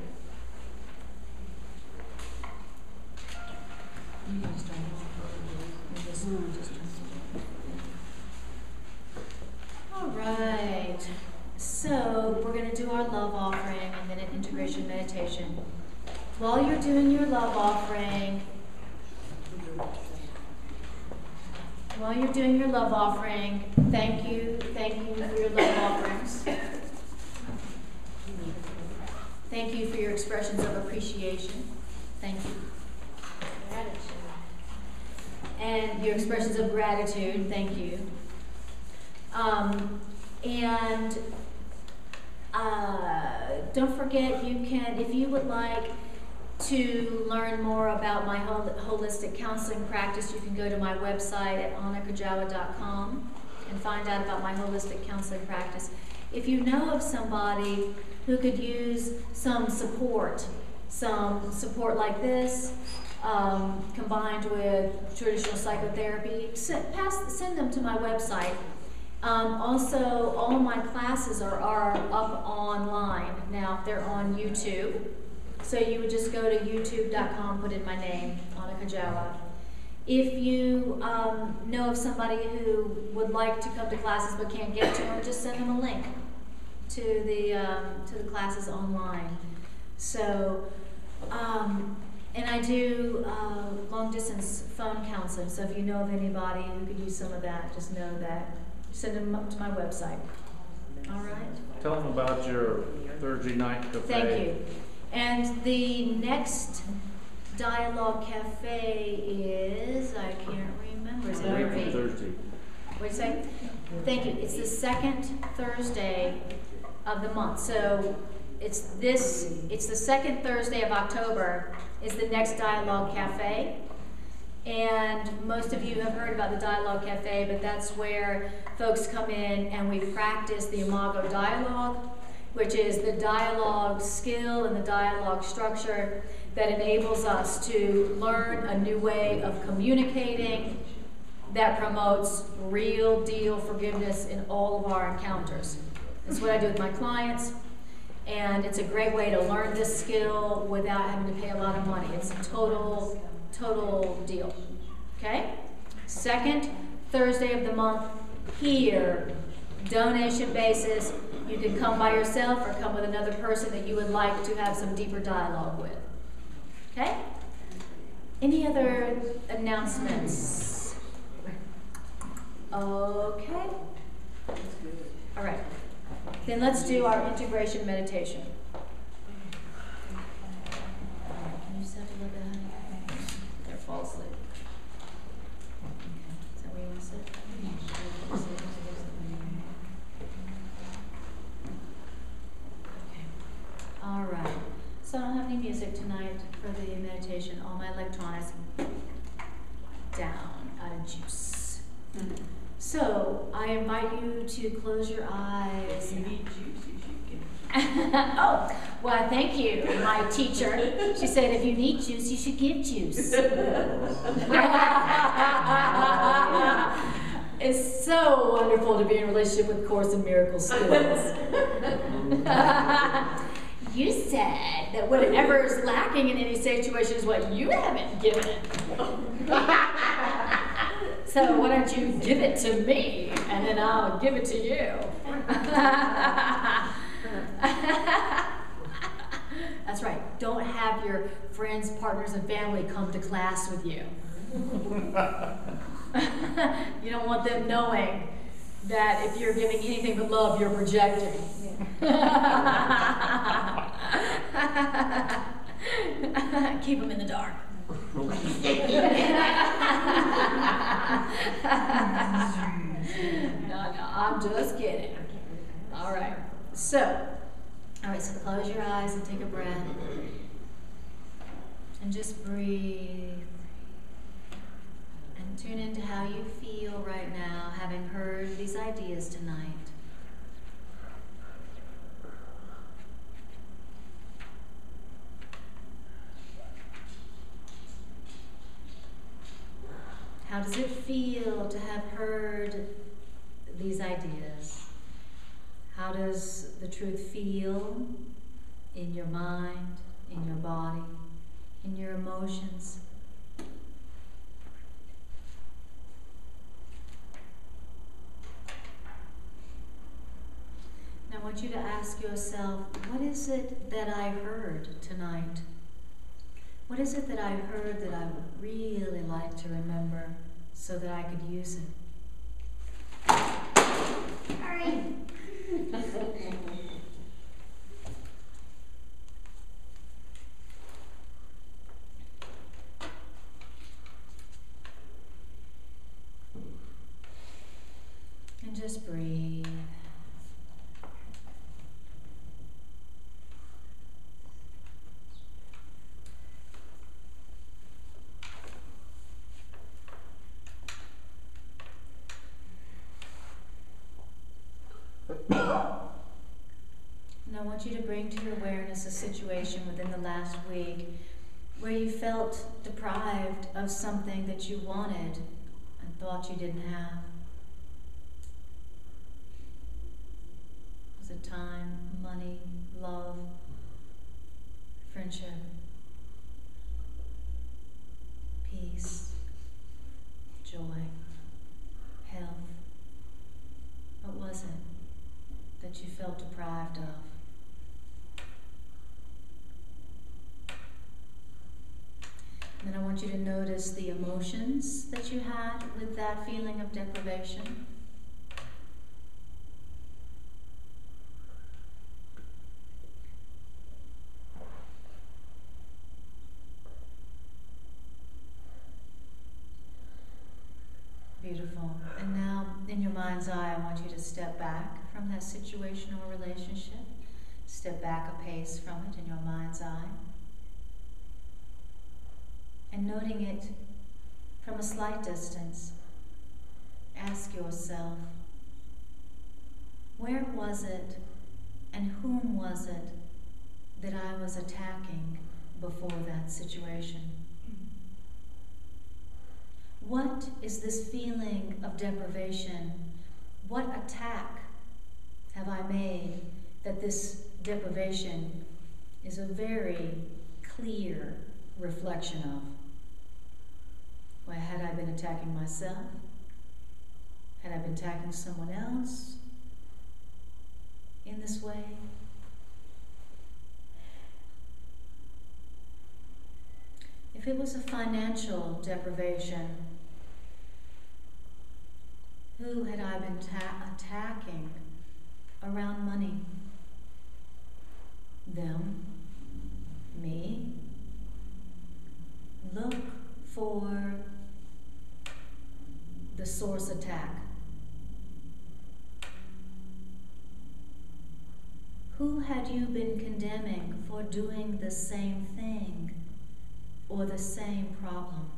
You can just all right. So we're going to do our love offering and then an integration meditation. While you're doing your love offering, thank you for your love offerings. Thank you for your expressions of appreciation. Thank you. Gratitude. And your expressions of gratitude. Thank you. Don't forget, you can, if you would like to learn more about my holistic counseling practice, you can go to my website at Kujawa.com and find out about my holistic counseling practice. If you know of somebody who could use some support like this, combined with traditional psychotherapy, send them to my website. Also, all of my classes are up online. Now, they're on YouTube. So you would just go to youtube.com, put in my name, Anna Kujawa. If you know of somebody who would like to come to classes but can't get to them, just send them a link to the classes online. So, and I do long distance phone counseling. So if you know of anybody who could use some of that, just know that. Send them up to my website. All right. Tell them about your Thursday night cafe. Thank you. And the next Dialogue Cafe is, I can't remember. Is it every Thursday? Wait a second. Thank you. It's the second Thursday of the month. So it's the second Thursday of October is the next Dialogue Cafe. And most of you have heard about the Dialogue Cafe, but that's where folks come in and we practice the Imago dialogue, which is the dialogue skill and the dialogue structure that enables us to learn a new way of communicating that promotes real deal forgiveness in all of our encounters. That's what I do with my clients, and it's a great way to learn this skill without having to pay a lot of money. It's a total deal, okay? Second Thursday of the month here, donation basis. You can come by yourself or come with another person that you would like to have some deeper dialogue with. Okay? Any other announcements? Okay. All right. Then let's do our integration meditation. Can you sit a little bit, honey? There, fall asleep. Is that where you want to sit? All right, so I don't have any music tonight for the meditation. All my electronics down, out of juice. So I invite you to close your eyes. If you need juice, you should get Oh, well, thank you, my teacher. She said, if you need juice, you should give juice. It's so wonderful to be in a relationship with Course in Miracles students. You said that whatever is lacking in any situation is what you haven't given it. So why don't you give it to me, and then I'll give it to you. That's right. Don't have your friends, partners, and family come to class with you. You don't want them knowing that if you're giving anything but love, you're projecting. Keep them in the dark. No, I'm just kidding. All right, so close your eyes and take a breath. And just breathe. And tune into how you feel right now, having heard these ideas tonight. How does it feel to have heard these ideas? How does the truth feel in your mind, in your body, in your emotions? Now I want you to ask yourself, what is it that I heard tonight? What is it that I heard that I would really like to remember so that I could use it? Hurry! And just breathe. And I want you to bring to your awareness a situation within the last week where you felt deprived of something that you wanted and thought you didn't have. Was it time, money, love, friendship, peace, joy, health? What was it that you felt deprived of? And then I want you to notice the emotions that you had with that feeling of deprivation. Beautiful. And now, in your mind's eye, I want you to step back from that situation or relationship. Step back a pace from it in your mind's eye. And noting it from a slight distance, ask yourself, where was it and whom was it that I was attacking before that situation? What is this feeling of deprivation? What attack have I made that this deprivation is a very clear reflection of? Well, had I been attacking myself? Had I been attacking someone else in this way? If it was a financial deprivation, who had I been attacking around money? Them? Me? Look for the source attack. Who had you been condemning for doing the same thing or the same problem?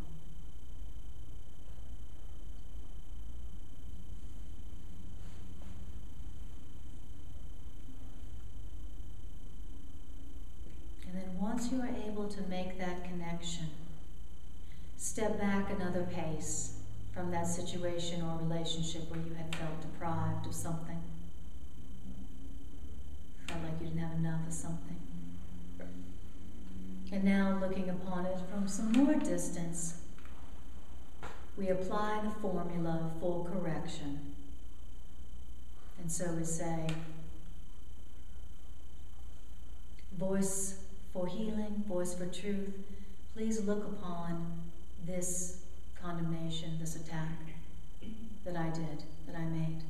And then once you are able to make that connection, step back another pace from that situation or relationship where you had felt deprived of something, felt like you didn't have enough of something. And now, looking upon it from some more distance, we apply the formula for correction. And so we say, voice for healing, voice for truth, please look upon this condemnation, this attack that I did, that I made.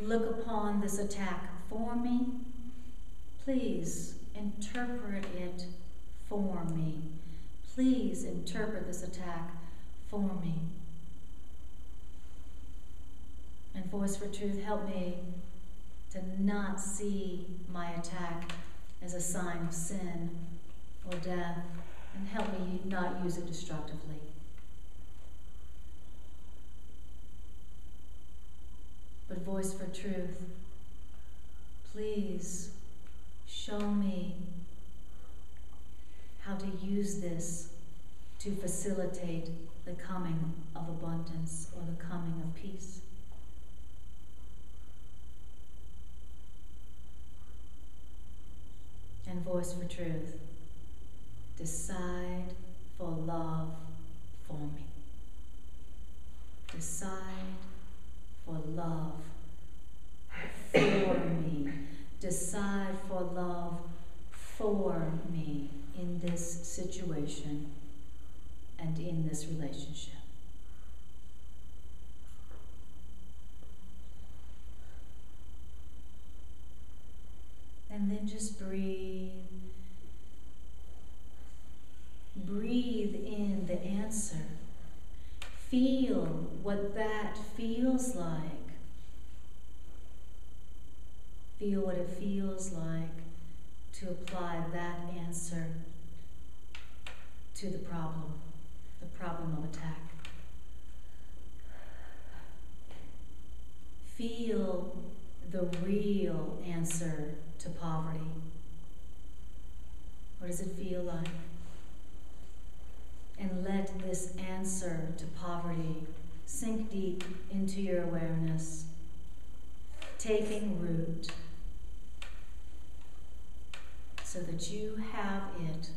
Look upon this attack for me. Please interpret it for me. Please interpret this attack for me. And voice for truth, help me to not see my attack as a sign of sin or death, and help me not use it destructively. But voice for truth, please show me how to use this to facilitate the coming of abundance or the coming of peace. And voice for truth, decide for love for me. Decide for love for me. Decide for love for me in this situation and in this relationship. And then just breathe. Breathe in the answer. Feel what that feels like. Feel what it feels like to apply that answer to the problem of attack. Feel the real answer to poverty. What does it feel like? And let this answer to poverty sink deep into your awareness, taking root, so that you have it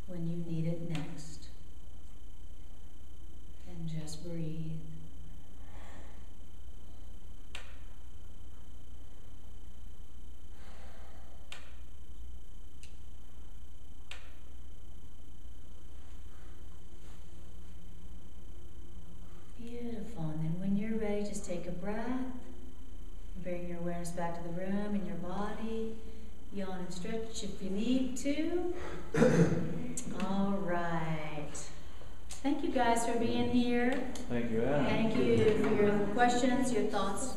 when you need it next. And just breathe. Beautiful. And then when you're ready, just take a breath. Bring your awareness back to the room and your body. Yawn and stretch if you need to. All right. Thank you guys for being here. Thank you, Anna. Thank you for your questions, your thoughts.